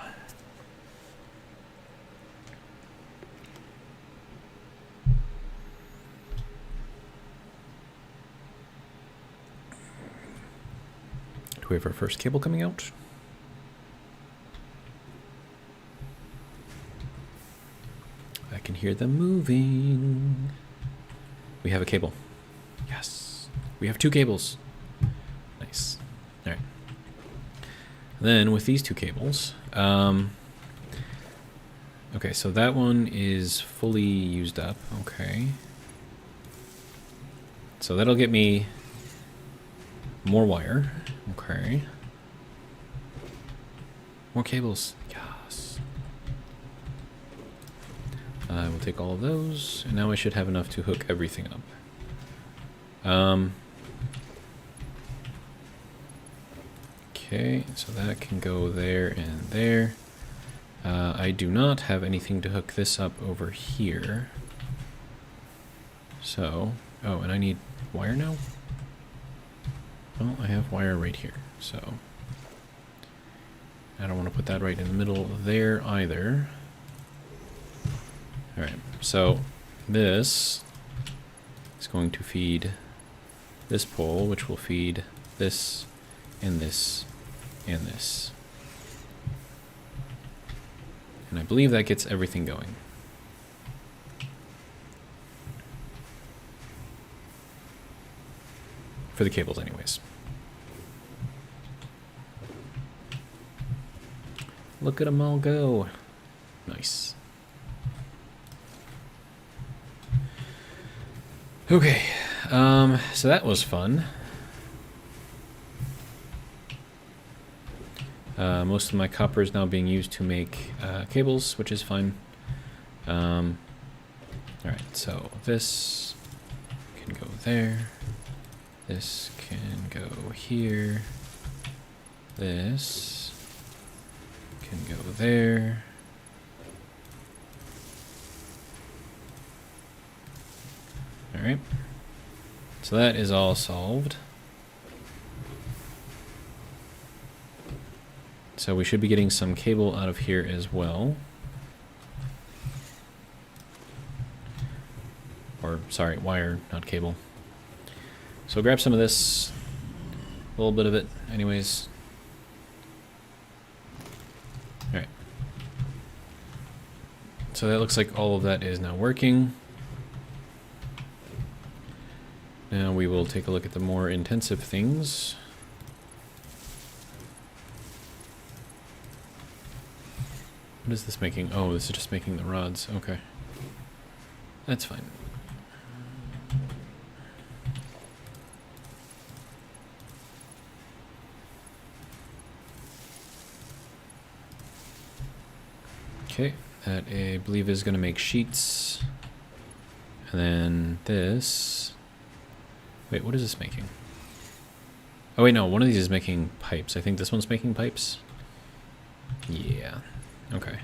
Do we have our first cable coming out? I can hear them moving. We have a cable. Yes. We have 2 cables. Nice. All right. Then with these 2 cables, okay, so that one is fully used up. Okay. So that'll get me more wire. Okay. More cables. Yes. I will take all of those, and now I should have enough to hook everything up. Okay, so that can go there and there. I do not have anything to hook this up over here. So, oh, and I need wire now? Well, I have wire right here, so I don't want to put that right in the middle there either. Alright, so this is going to feed this pole, which will feed this and this and this. And I believe that gets everything going. For the cables anyways. Look at them all go. Nice. Okay, so that was fun. Most of my copper is now being used to make cables, which is fine. Alright, so this can go there. This can go here. This can go there. Alright. So that is all solved. So we should be getting some cable out of here as well. Or, sorry, wire, not cable. So grab some of this, a little bit of it anyways. Alright. So that looks like all of that is now working. Now we will take a look at the more intensive things. What is this making? Oh, this is just making the rods. Okay. That's fine. Okay, that I believe is going to make sheets. And then this. Wait, what is this making? Oh wait, no, one of these is making pipes. I think this one's making pipes. Yeah. Okay.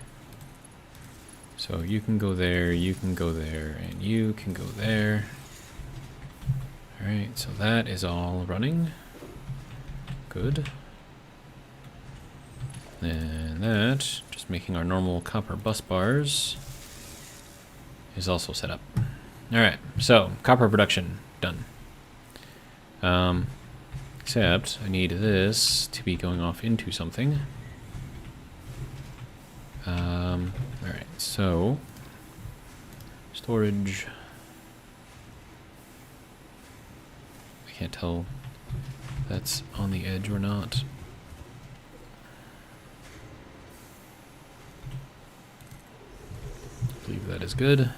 So you can go there, you can go there, and you can go there. Alright, so that is all running. Good. And that, just making our normal copper bus bars, is also set up. Alright, so copper production, done. Except I need this to be going off into something. Alright, so storage. I can't tell if that's on the edge or not. I believe that is good.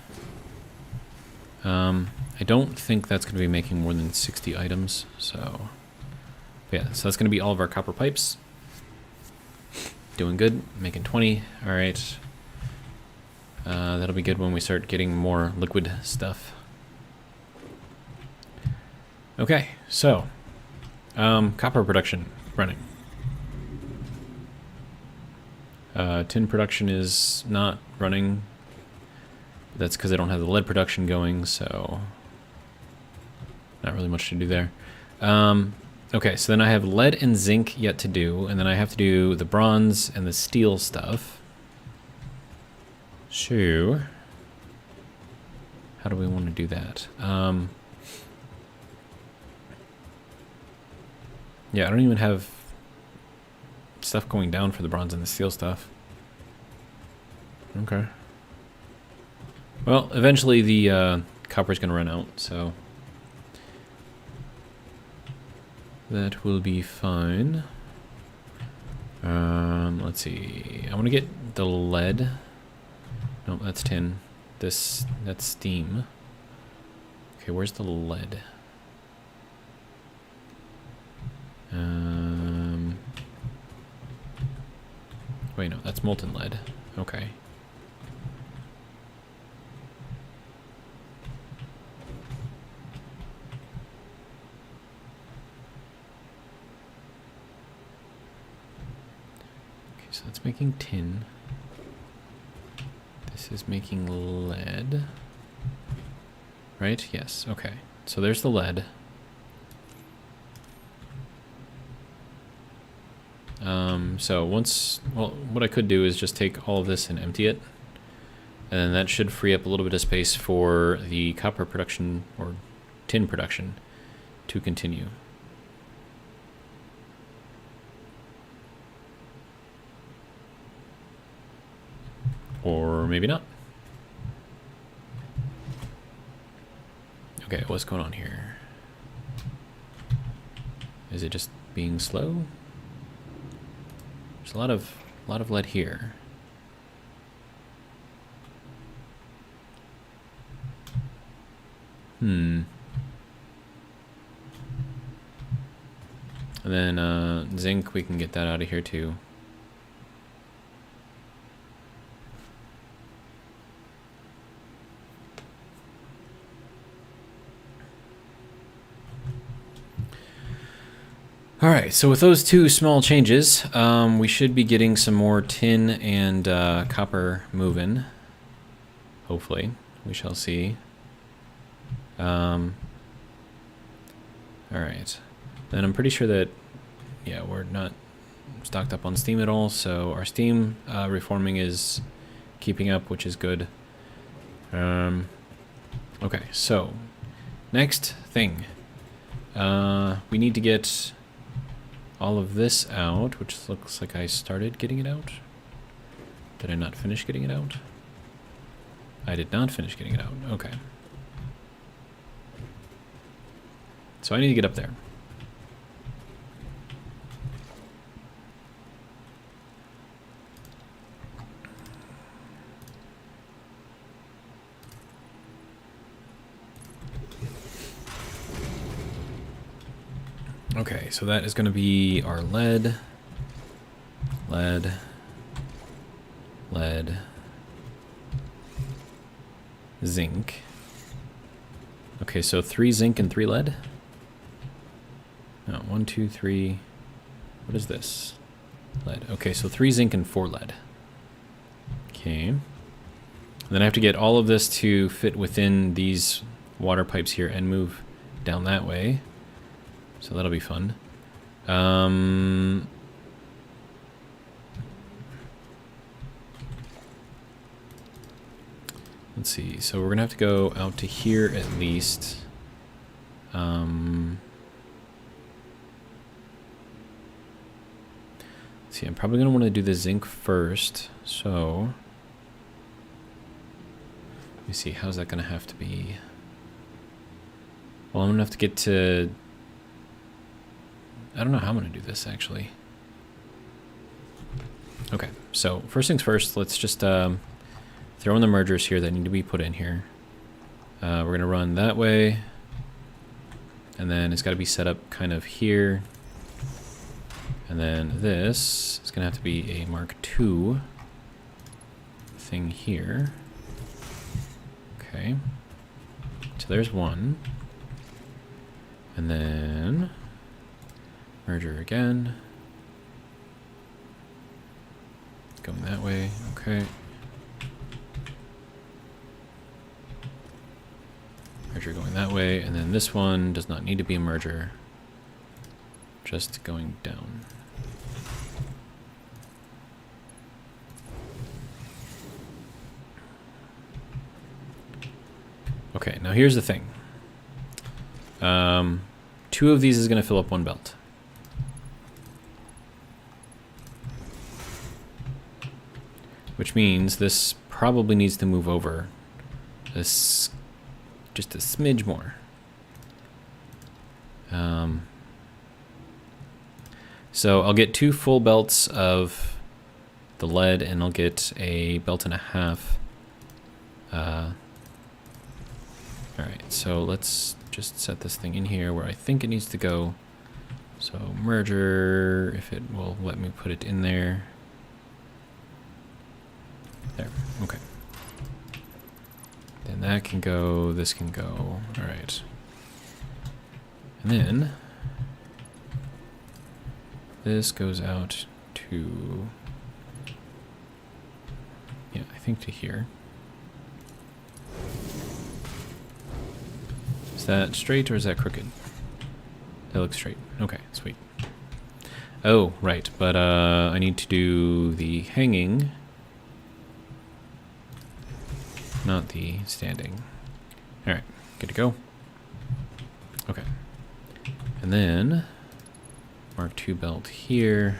I don't think that's going to be making more than 60 items, so yeah, so that's going to be all of our copper pipes. Doing good, making 20. All right, that'll be good when we start getting more liquid stuff. Okay, so copper production running. Tin production is not running. That's because I don't have the lead production going, so not really much to do there. Okay, so then I have lead and zinc yet to do, and then I have to do the bronze and the steel stuff. So, how do we want to do that? Yeah, I don't even have stuff going down for the bronze and the steel stuff. Okay. Well, eventually the copper's going to run out, so that will be fine. Let's see. I want to get the lead. No, that's tin. That's steam. Okay, where's the lead? Wait, no, that's molten lead. Okay. So that's making tin. This is making lead. Right? Yes. Okay. So there's the lead. So once, well, what I could do is just take all of this and empty it. And then that should free up a little bit of space for the copper production or tin production to continue. Or maybe not. Okay, what's going on here? Is it just being slow? There's a lot of lead here. And then zinc, we can get that out of here too. All right, so with those two small changes, we should be getting some more tin and copper moving. Hopefully, we shall see. All right, then I'm pretty sure that, yeah, we're not stocked up on steam at all, so our steam reforming is keeping up, which is good. Okay, so next thing, we need to get all of this out, which looks like I started getting it out. Did I not finish getting it out? I did not finish getting it out. Okay. So I need to get up there. Okay, so that is going to be our lead, zinc. Okay, so 3 zinc and 3 lead. No, 1, 2, 3. What is this? Lead. Okay, so 3 zinc and 4 lead. Okay. And then I have to get all of this to fit within these water pipes here and move down that way. So that'll be fun. Let's see. So we're gonna have to go out to here at least. Let's see. I'm probably gonna want to do the zinc first. So let me see. How's that gonna have to be? Well, I'm gonna have to get to. I don't know how I'm going to do this, actually. Okay, so first things first, let's just throw in the mergers here that need to be put in here. We're going to run that way, and then it's got to be set up kind of here. And then this is going to have to be a Mark II thing here. Okay, so there's one. And then merger again. Going that way, okay. Merger going that way, and then this one does not need to be a merger. Just going down. Okay, now here's the thing. 2 of these is going to fill up 1 belt. Which means this probably needs to move over this just a smidge more. So I'll get 2 full belts of the lead, and I'll get a belt and a half. All right, so let's just set this thing in here where I think it needs to go. So merger, if it will let me put it in there. There, okay. Then that can go, this can go, all right. And then this goes out to, yeah, I think to here. Is that straight or is that crooked? That looks straight. Okay, sweet. Oh, right, but I need to do the hanging. Not the standing. All right, good to go. Okay. And then Mark II belt here.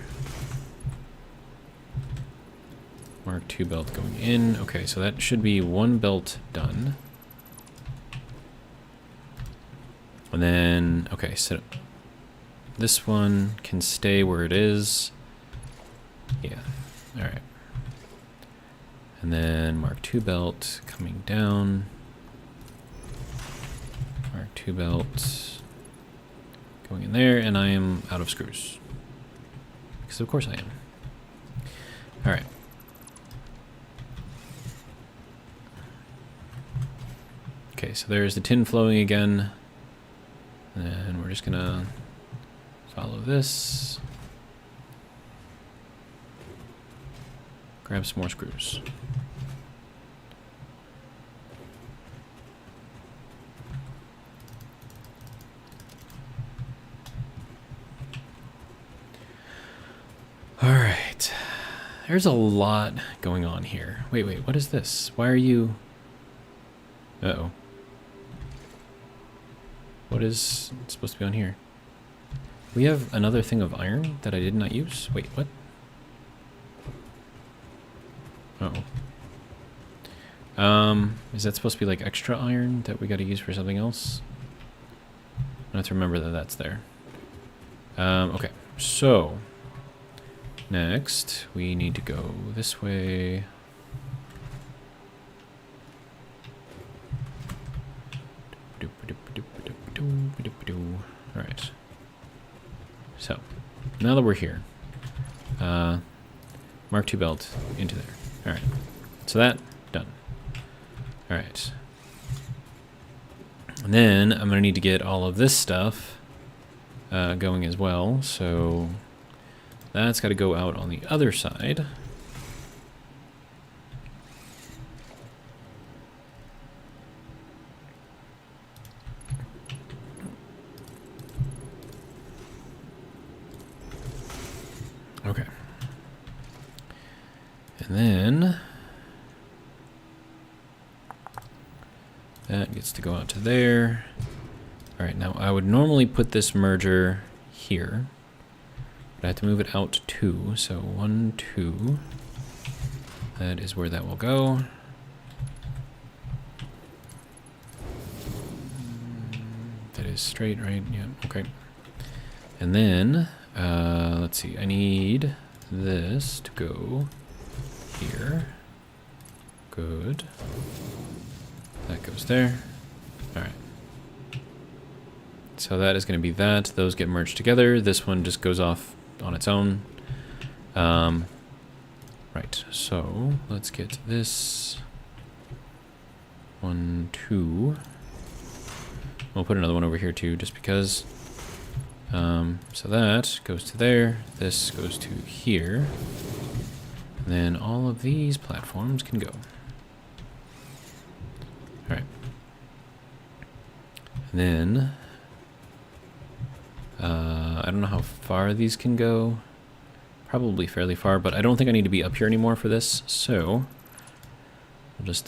Mark II belt going in. Okay, so that should be one belt done. And then, okay, so this one can stay where it is. Yeah, all right. And then Mark II belt coming down. Mark II belt going in there, and I am out of screws. Because of course I am. All right. Okay, so there's the tin flowing again. And we're just gonna follow this. Grab some more screws. All right. There's a lot going on here. Wait, what is this? Why are you... Uh-oh. What is supposed to be on here? We have another thing of iron that I did not use? Wait, what? Uh-oh. Is that supposed to be like extra iron that we gotta use for something else? I have to remember that that's there. Okay, so next we need to go this way. Alright. So, now that we're here, Mark II belt into there. Alright. So that, done. Alright. And then I'm going to need to get all of this stuff going as well. So that's got to go out on the other side. Okay. And then that gets to go out to there. All right, now I would normally put this merger here, but I have to move it out 2. So 1, 2. That is where that will go. That is straight, right? Yeah, okay. And then, let's see, I need this to go here. Good. That goes there. All right. So that is going to be that. Those get merged together. This one just goes off on its own. Right, so let's get this 1, 2. We'll put another one over here too, just because. So that goes to there. This goes to here. And then all of these platforms can go. All right. And then I don't know how far these can go. Probably fairly far, but I don't think I need to be up here anymore for this. So we'll just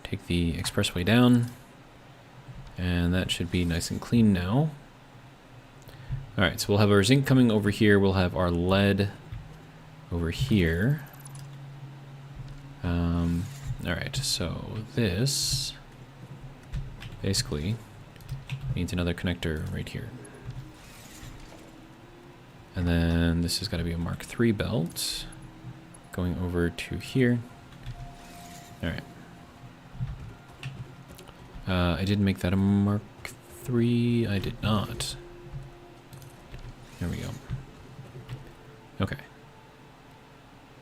take the expressway down, and that should be nice and clean now. All right, so we'll have our zinc coming over here. We'll have our lead over here. All right, so this basically needs another connector right here. And then this has got to be a Mark III belt going over to here. All right. I did make that a Mark III. I did not. There we go. Okay.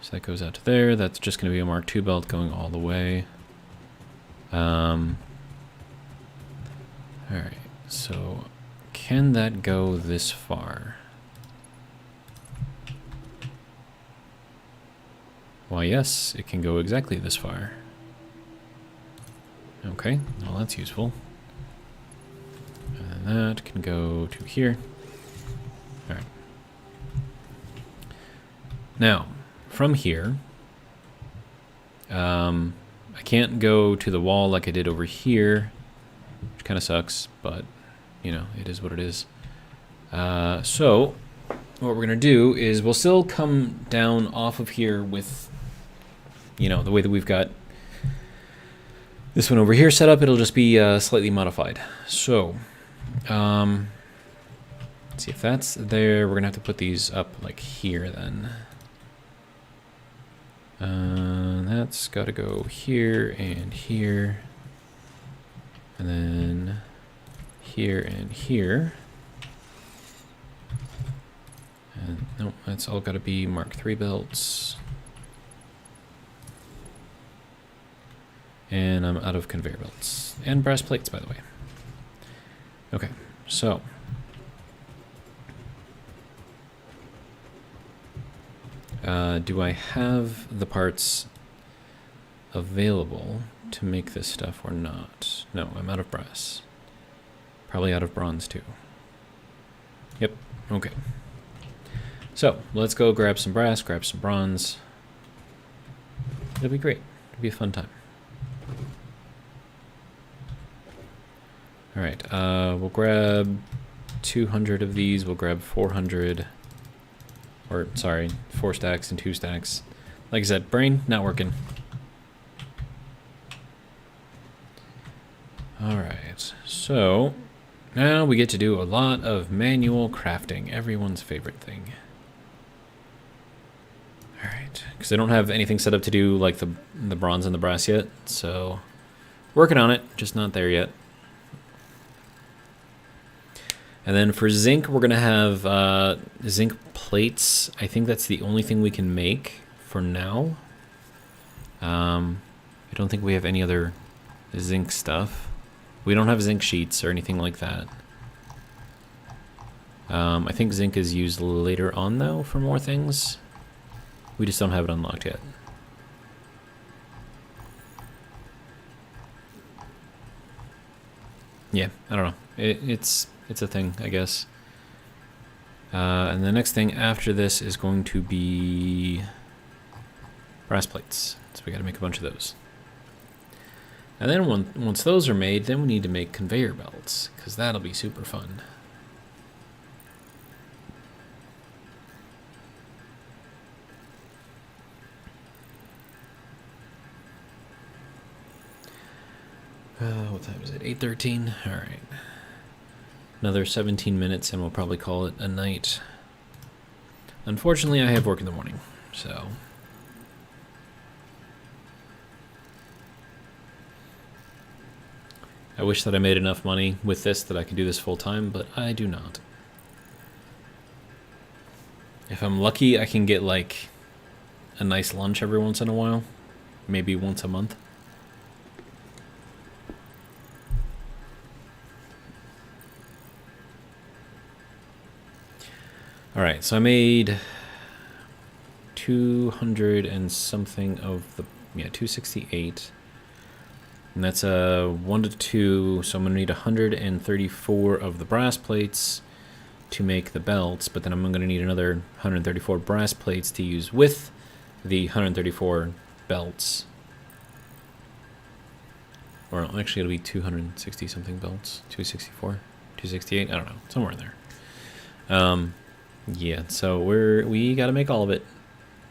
So that goes out to there. That's just going to be a Mark II belt going all the way. All right. So can that go this far? Why, yes, it can go exactly this far. Okay, well that's useful. And then that can go to here. All right. Now, from here, I can't go to the wall like I did over here, which kind of sucks, but you know, it is what it is. So what we're gonna do is we'll still come down off of here with, you know, the way that we've got this one over here set up. It'll just be slightly modified. So let's see if that's there. We're gonna have to put these up like here then. That's got to go here and here, and then here and here. And nope, that's all got to be Mark III belts. And I'm out of conveyor belts and brass plates, by the way. Okay, so do I have the parts available to make this stuff or not? No, I'm out of brass. Probably out of bronze too. Yep, okay. So let's go grab some brass, grab some bronze. It'll be great. It'll be a fun time. All right, we'll grab 200 of these. We'll grab 400. Or, sorry, 4 stacks and 2 stacks. Like I said, brain not working. Alright, so now we get to do a lot of manual crafting. Everyone's favorite thing. Alright, because I don't have anything set up to do like the bronze and the brass yet. So, working on it, just not there yet. And then for zinc, we're going to have zinc plates. I think that's the only thing we can make for now. I don't think we have any other zinc stuff. We don't have zinc sheets or anything like that. I think zinc is used later on, though, for more things. We just don't have it unlocked yet. Yeah, I don't know. It's a thing, I guess. And the next thing after this is going to be brass plates. So we got to make a bunch of those. And then once those are made, then we need to make conveyor belts, because that'll be super fun. What time is it? 8:13? All right. Another 17 minutes and we'll probably call it a night. Unfortunately, I have work in the morning, so. I wish that I made enough money with this that I could do this full time, but I do not. If I'm lucky, I can get like a nice lunch every once in a while. Maybe once a month. Alright, so I made 200 and something of the, 268. And that's a 1 to 2, so I'm going to need 134 of the brass plates to make the belts, but then I'm going to need another 134 brass plates to use with the 134 belts. Or actually it'll be 260 something belts, 264, 268, I don't know, somewhere in there. Yeah, so we got to make all of it.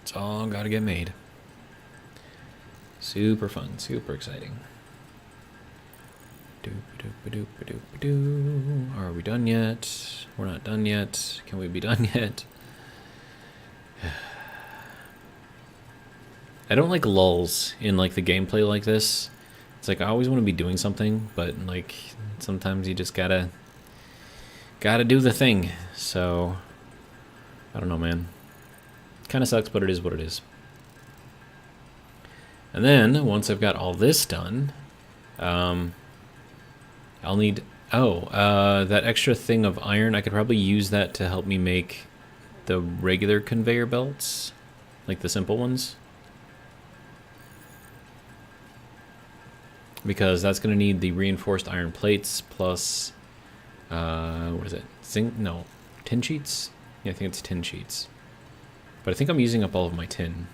It's all got to get made. Super fun, super exciting. Are we done yet? We're not done yet. Can we be done yet? I don't like lulls in like the gameplay like this. It's like I always want to be doing something, but like sometimes you just gotta do the thing. So I don't know, man. Kind of sucks, but it is what it is. And then once I've got all this done, I'll need that extra thing of iron. I could probably use that to help me make the regular conveyor belts, like the simple ones, because that's going to need the reinforced iron plates plus what is it, zinc? No, tin sheets. Yeah, I think it's tin sheets, but I think I'm using up all of my tin,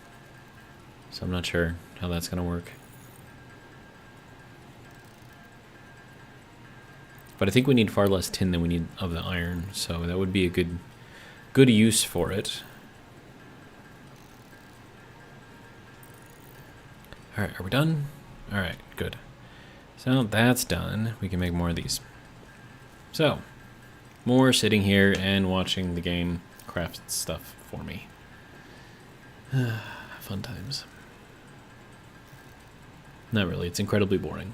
so I'm not sure how that's going to work. But I think we need far less tin than we need of the iron, so that would be a good use for it. Alright, are we done? Alright, good. So that's done. We can make more of these. So, more sitting here and watching the game craft stuff for me. Fun times. Not really, it's incredibly boring.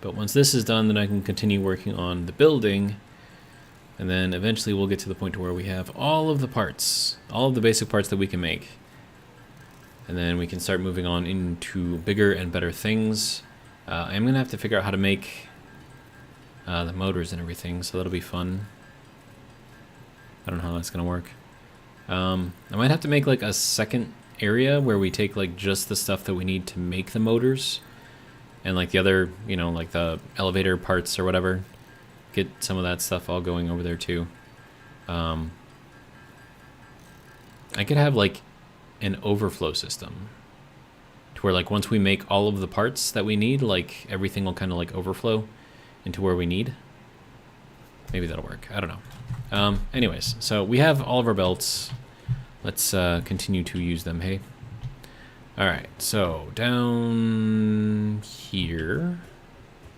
But once this is done, then I can continue working on the building, and then eventually we'll get to the point where we have all of the parts, all of the basic parts that we can make. And then we can start moving on into bigger and better things. I'm going to have to figure out how to make the motors and everything, so that'll be fun. I don't know how that's going to work. I might have to make like a second area where we take like just the stuff that we need to make the motors. And like the other, you know, like the elevator parts or whatever. Get some of that stuff all going over there too. I could have like an overflow system. To where like once we make all of the parts that we need, like everything will kind of like overflow into where we need. Maybe that'll work. I don't know. Anyways, so we have all of our belts. Let's continue to use them, hey? Alright, so down here.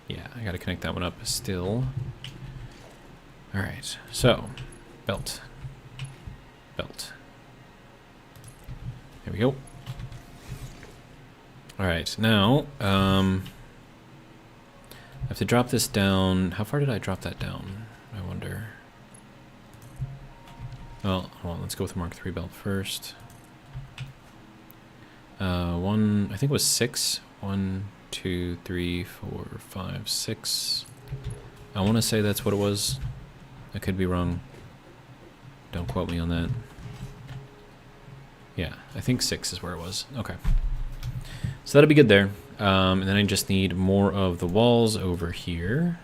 Yeah, I gotta connect that one up still. Alright, so belt. Belt. There we go. Alright, now I have to drop this down. How far did I drop that down? I wonder. Well, hold on, let's go with the Mark III belt first. I think it was 6. 1, 2, 3, 4, 5, 6. I want to say that's what it was. I could be wrong. Don't quote me on that. Yeah, I think 6 is where it was. Okay. So that'll be good there. And then I just need more of the walls over here.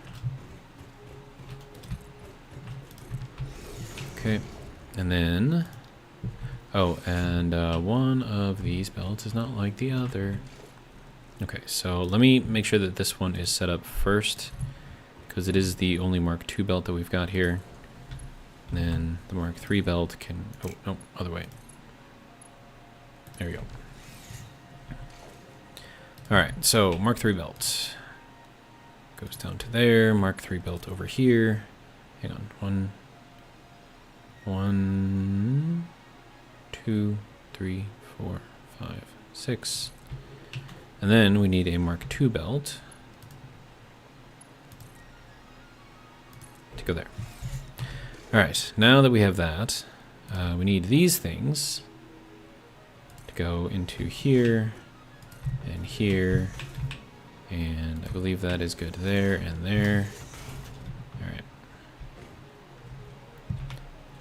Okay. And then... Oh, and one of these belts is not like the other. Okay, so let me make sure that this one is set up first, because it is the only Mark II belt that we've got here. And then the Mark III belt can... Oh, no, other way. There we go. Alright, so Mark III belt goes down to there. Mark III belt over here. Hang on. 1, 2, 3, 4, 5, 6. And then we need a Mark II belt to go there. Alright, now that we have that, we need these things to go into here and here, and I believe that is good there and there. Alright.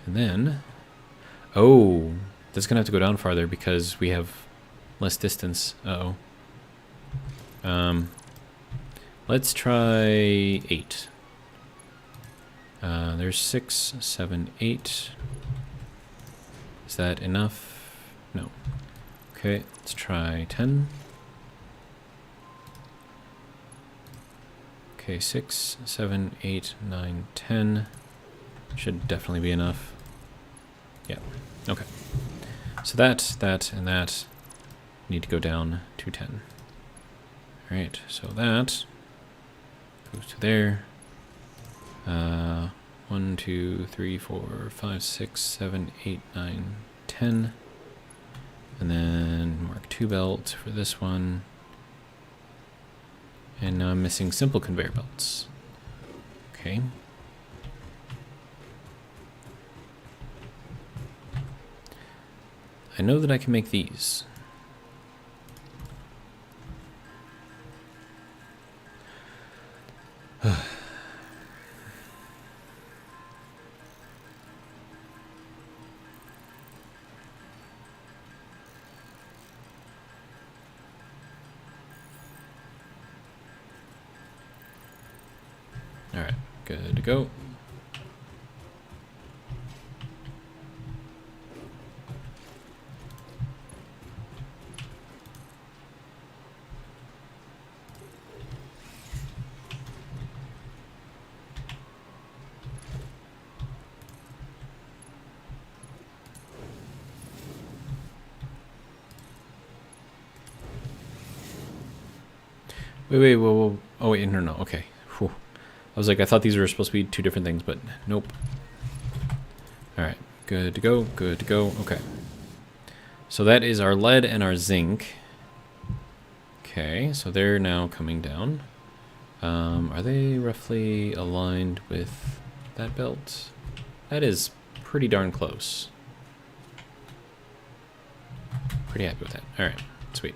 And then, oh, that's gonna have to go down farther because we have less distance. Uh-oh. Let's try 8. There's 6, 7, 8. Is that enough? No. Okay, let's try 10. Okay, 6, 7, 8, 9, 10. Should definitely be enough. Yeah, okay. So that, and that need to go down to 10. Alright, so that goes to there. 1, 2, 3, 4, 5, 6, 7, 8, 9, 10. And then Mark II belt for this one. And now I'm missing simple conveyor belts. Okay. I know that I can make these. All right, good to go. Wait, whoa, whoa. Oh, wait, no, no, okay. Whew. I was like, I thought these were supposed to be two different things, but nope. Alright, good to go, good to go. Okay. So that is our lead and our zinc. Okay, so they're now coming down. Are they roughly aligned with that belt? That is pretty darn close. Pretty happy with that. Alright, sweet.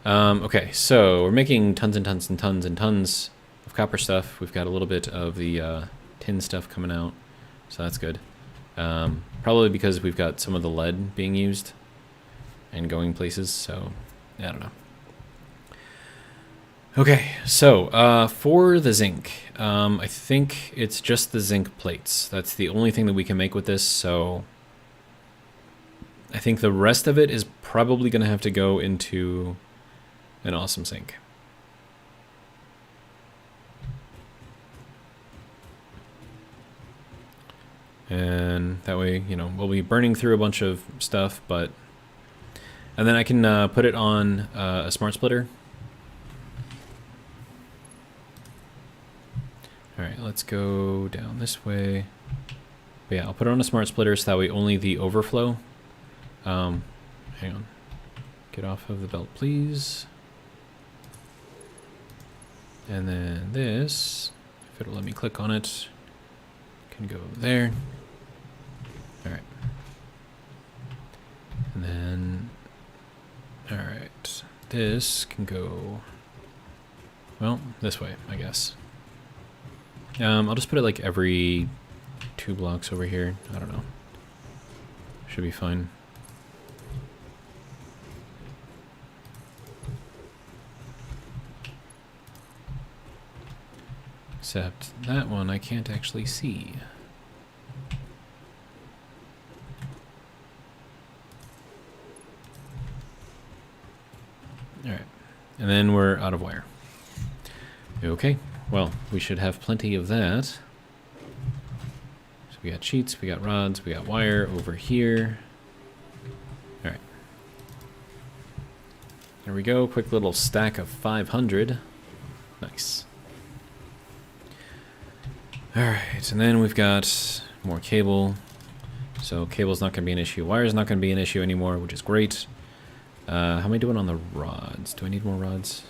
Okay, so we're making tons and tons and tons and tons of copper stuff. We've got a little bit of the tin stuff coming out, so that's good. Probably because we've got some of the lead being used and going places, so I don't know. Okay, so for the zinc, I think it's just the zinc plates. That's the only thing that we can make with this, so I think the rest of it is probably going to have to go into an awesome zinc. And that way, you know, we'll be burning through a bunch of stuff, but... And then I can put it on a smart splitter. Alright, let's go down this way. But yeah, I'll put it on a smart splitter so that way only the overflow. Hang on. Get off of the belt, please. And then this, if it'll let me click on it, can go there. Alright. And then, alright, this can go, well, this way, I guess. I'll just put it like every 2 blocks over here. I don't know. Should be fine. Except that one I can't actually see. Alright. And then we're out of wire. Okay. Well, we should have plenty of that. So we got sheets, we got rods, we got wire over here. Alright. There we go. Quick little stack of 500. Nice. Alright, and then we've got more cable. So cable's not going to be an issue. Wire's not going to be an issue anymore, which is great. How am I doing on the rods? Do I need more rods?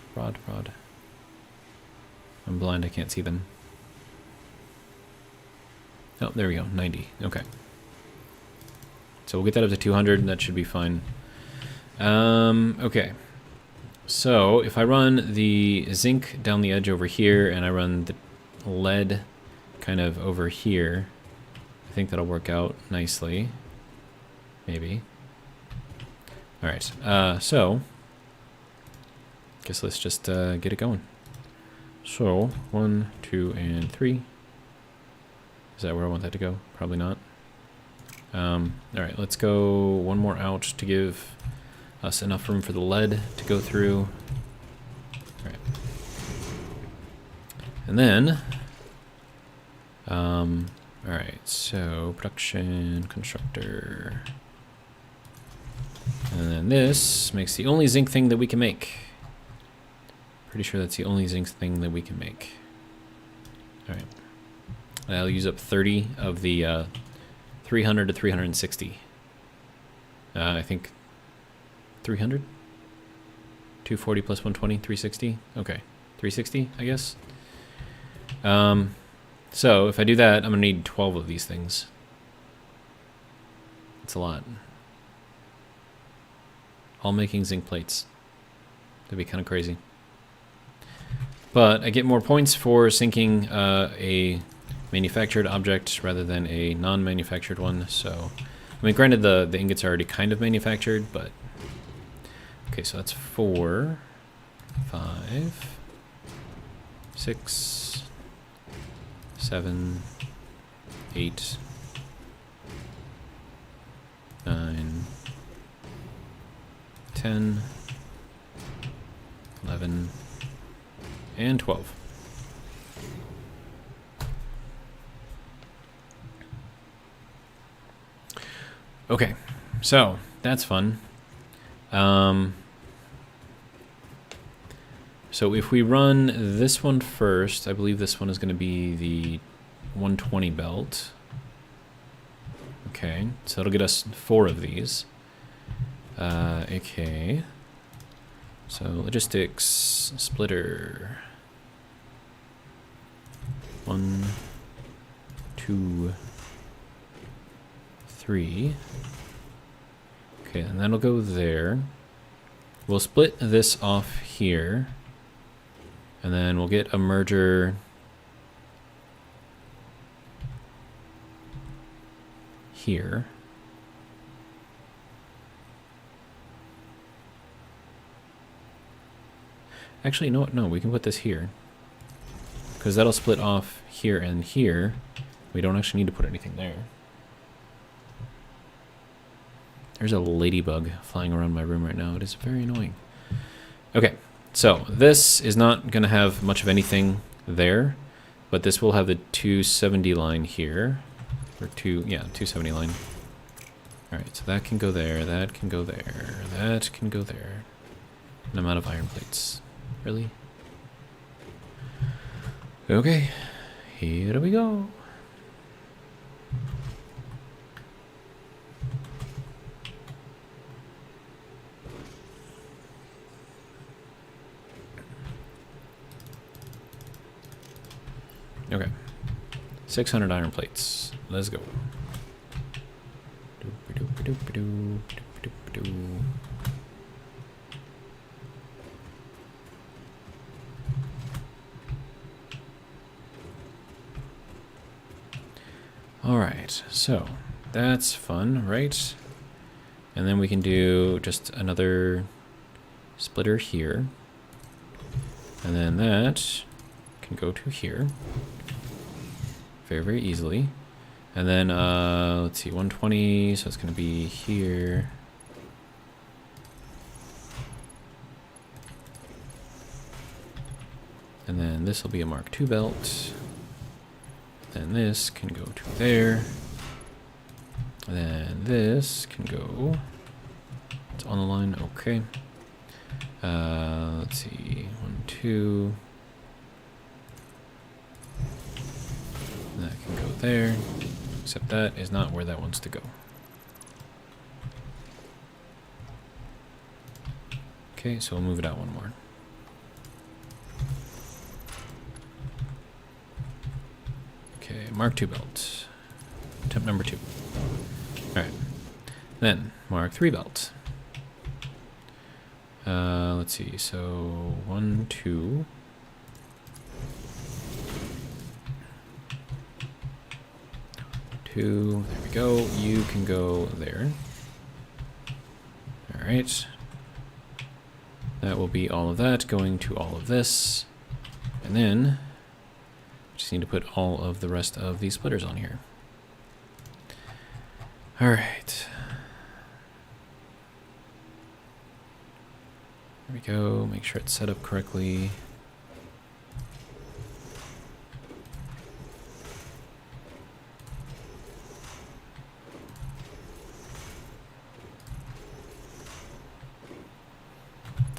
Rod. I'm blind, I can't see them. Oh, there we go, 90. Okay. So we'll get that up to 200, and that should be fine. Okay. So if I run the zinc down the edge over here, and I run the lead kind of over here, I think that'll work out nicely. Maybe. Alright, so guess let's just get it going. So 1, 2, and 3. Is that where I want that to go? Probably not. Alright, let's go one more out to give us enough room for the lead to go through. Alright. And then alright, so production constructor. And then this makes the only zinc thing that we can make. Pretty sure that's the only zinc thing that we can make. Alright. I'll use up 30 of the 300 to 360. I think 300? 240 plus 120, 360? Okay. 360, I guess. So if I do that, I'm going to need 12 of these things. That's a lot. All making zinc plates. That'd be kind of crazy. But I get more points for sinking a manufactured object rather than a non-manufactured one. So, I mean, granted, the ingots are already kind of manufactured, but okay. So that's 4, 5, 6, 7, 8, 9, 10, 11, and 12. Okay, so that's fun. So if we run this one first, I believe this one is going to be the 120 belt. Okay, so that'll get us 4 of these. Okay. So logistics, splitter. 1, 2, 3. Okay, and that'll go there. We'll split this off here. And then we'll get a merger here. Actually, you know what? No, we can put this here. Because that'll split off here and here. We don't actually need to put anything there. There's a ladybug flying around my room right now. It is very annoying. Okay, so this is not going to have much of anything there, but this will have the 270 line here. Or 270 line. Alright, so that can go there, that can go there, that can go there. And I'm out of iron plates. Really? Okay, here we go. Okay, 600 iron plates. Let's go. Alright, so that's fun, right? And then we can do just another splitter here. And then that can go to here. Very, very easily. And then, let's see, 120, so it's going to be here. And then this will be a Mark II belt. Then this can go to there. And then this can go. It's on the line, okay. Let's see, 1, 2. That can go there. Except that is not where that wants to go. Okay, so we'll move it out one more. Okay, Mark II belt. Attempt number 2. Alright. Then, Mark III belt. Let's see, so 1, 2. There we go. You can go there. Alright. That will be all of that going to all of this. And then just need to put all of the rest of these splitters on here. Alright. There we go. Make sure it's set up correctly.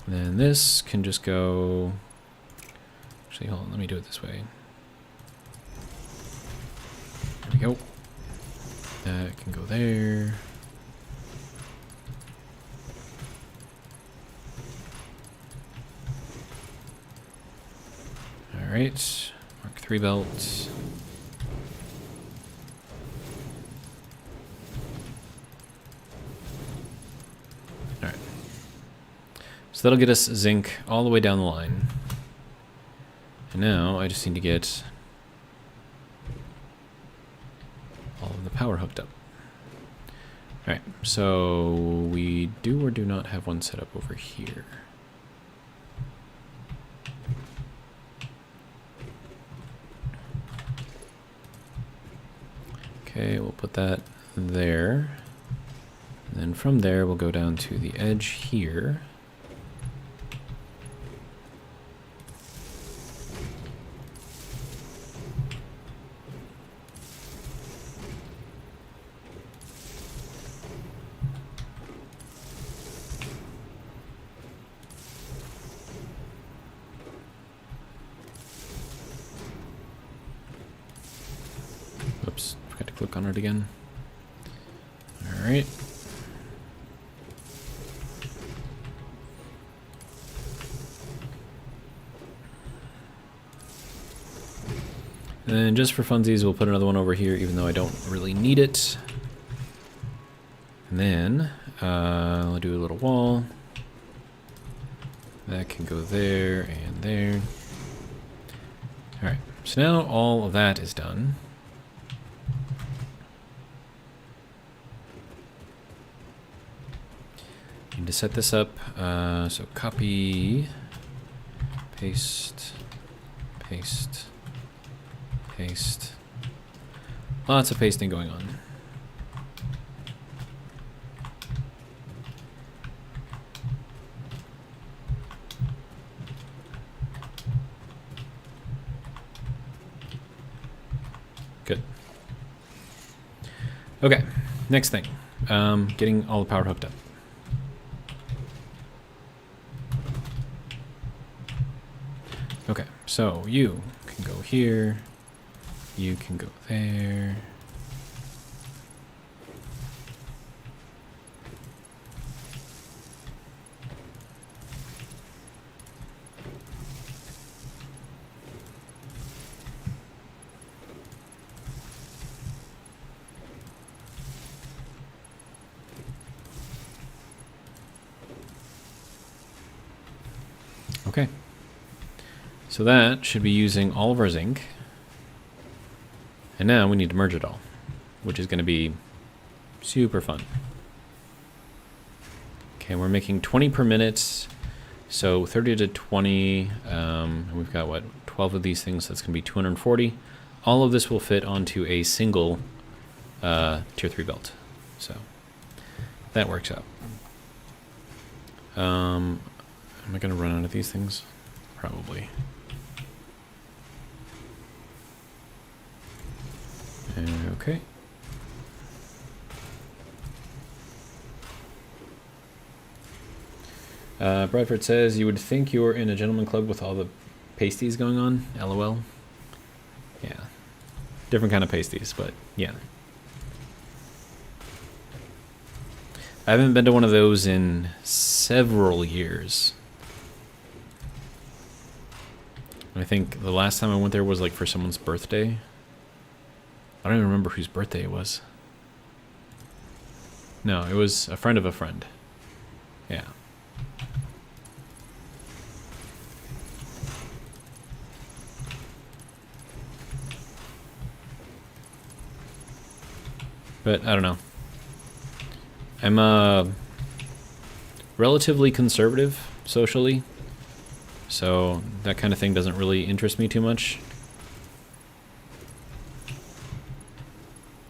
And then this can just go... Actually, hold on, let me do it this way. There we go. That can go there. Alright, Mark III belt. So that'll get us zinc all the way down the line. And now I just need to get all of the power hooked up. Alright, so we do or do not have one set up over here. Okay, we'll put that there. And then from there we'll go down to the edge here. Click on it again. All right. And then just for funsies, we'll put another one over here, even though I don't really need it. And then I'll do a little wall. That can go there and there. All right, so now all of that is done. Need to set this up. So copy, paste, paste, paste. Lots of pasting going on. Good. Okay, next thing. Getting all the power hooked up. Okay, so you can go here. You can go there. Okay. So that should be using all of our zinc. And now we need to merge it all, which is going to be super fun. Okay, we're making 20 per minute, so 30 to 20, and we've got, what, 12 of these things, so that's going to be 240. All of this will fit onto a single tier 3 belt, so that works out. Am I going to run out of these things? Probably. Okay. Bradford says, you would think you're in a gentleman club with all the pasties going on. LOL. Yeah. Different kind of pasties, but yeah. I haven't been to one of those in several years. I think the last time I went there was like for someone's birthday. I don't even remember whose birthday it was. No, it was a friend of a friend. Yeah. But I don't know. I'm relatively conservative socially, so that kind of thing doesn't really interest me too much.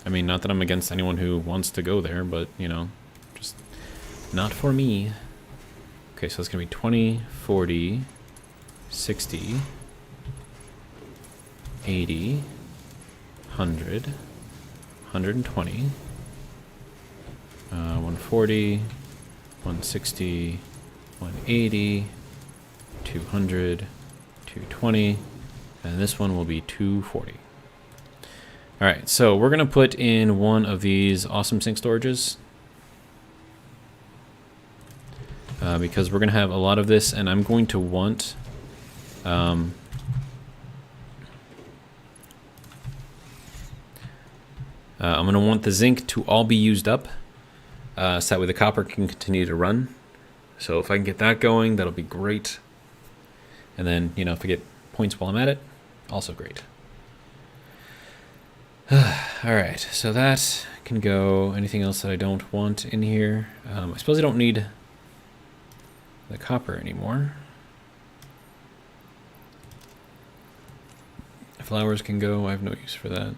I mean, not that I'm against anyone who wants to go there, but, you know, just not for me. Okay, so it's going to be 20, 40, 60, 80, 100, 120, 140, 160, 180, 200, 220, and this one will be 240. All right, so we're going to put in one of these awesome sink storages because we're going to have a lot of this, and I'm going to want I'm going to want the zinc to all be used up so that way the copper can continue to run. So if I can get that going, that'll be great. And then, you know, if I get points while I'm at it, also great. All right, so that can go. Anything else that I don't want in here? I suppose I don't need the copper anymore. Flowers can go. I have no use for that.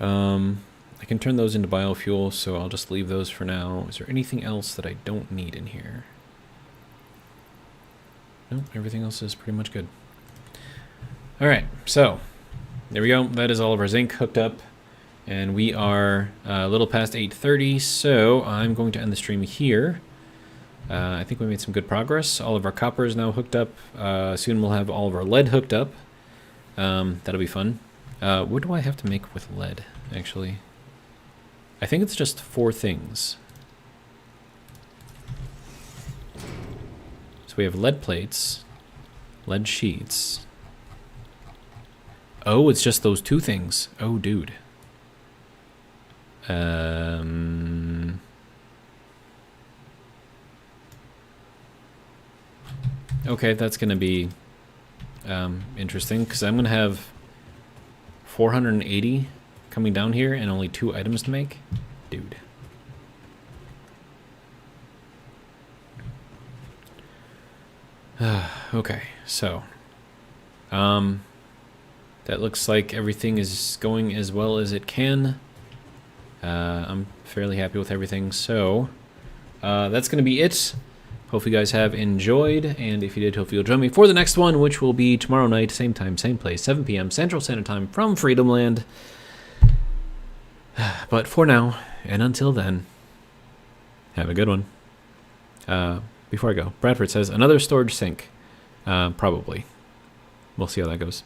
I can turn those into biofuel, so I'll just leave those for now. Is there anything else that I don't need in here? Nope, everything else is pretty much good. All right, so there we go. That is all of our zinc hooked up, and we are a little past 8:30, so I'm going to end the stream here. I think we made some good progress. All of our copper is now hooked up. Soon we'll have all of our lead hooked up. That'll be fun. What do I have to make with lead, actually? I think it's just 4 things. So we have lead plates, lead sheets. Oh, it's just those 2 things. Oh, dude. Okay, that's going to be interesting, because I'm going to have 480 coming down here and only 2 items to make. Dude. Okay, so that looks like everything is going as well as it can. I'm fairly happy with everything, so that's going to be it. Hope you guys have enjoyed, and if you did, hopefully you'll join me for the next one, which will be tomorrow night, same time, same place, 7 p.m. Central Standard Time from Freedomland. But for now, and until then, have a good one. Before I go, Bradford says, another storage sink. Probably. We'll see how that goes.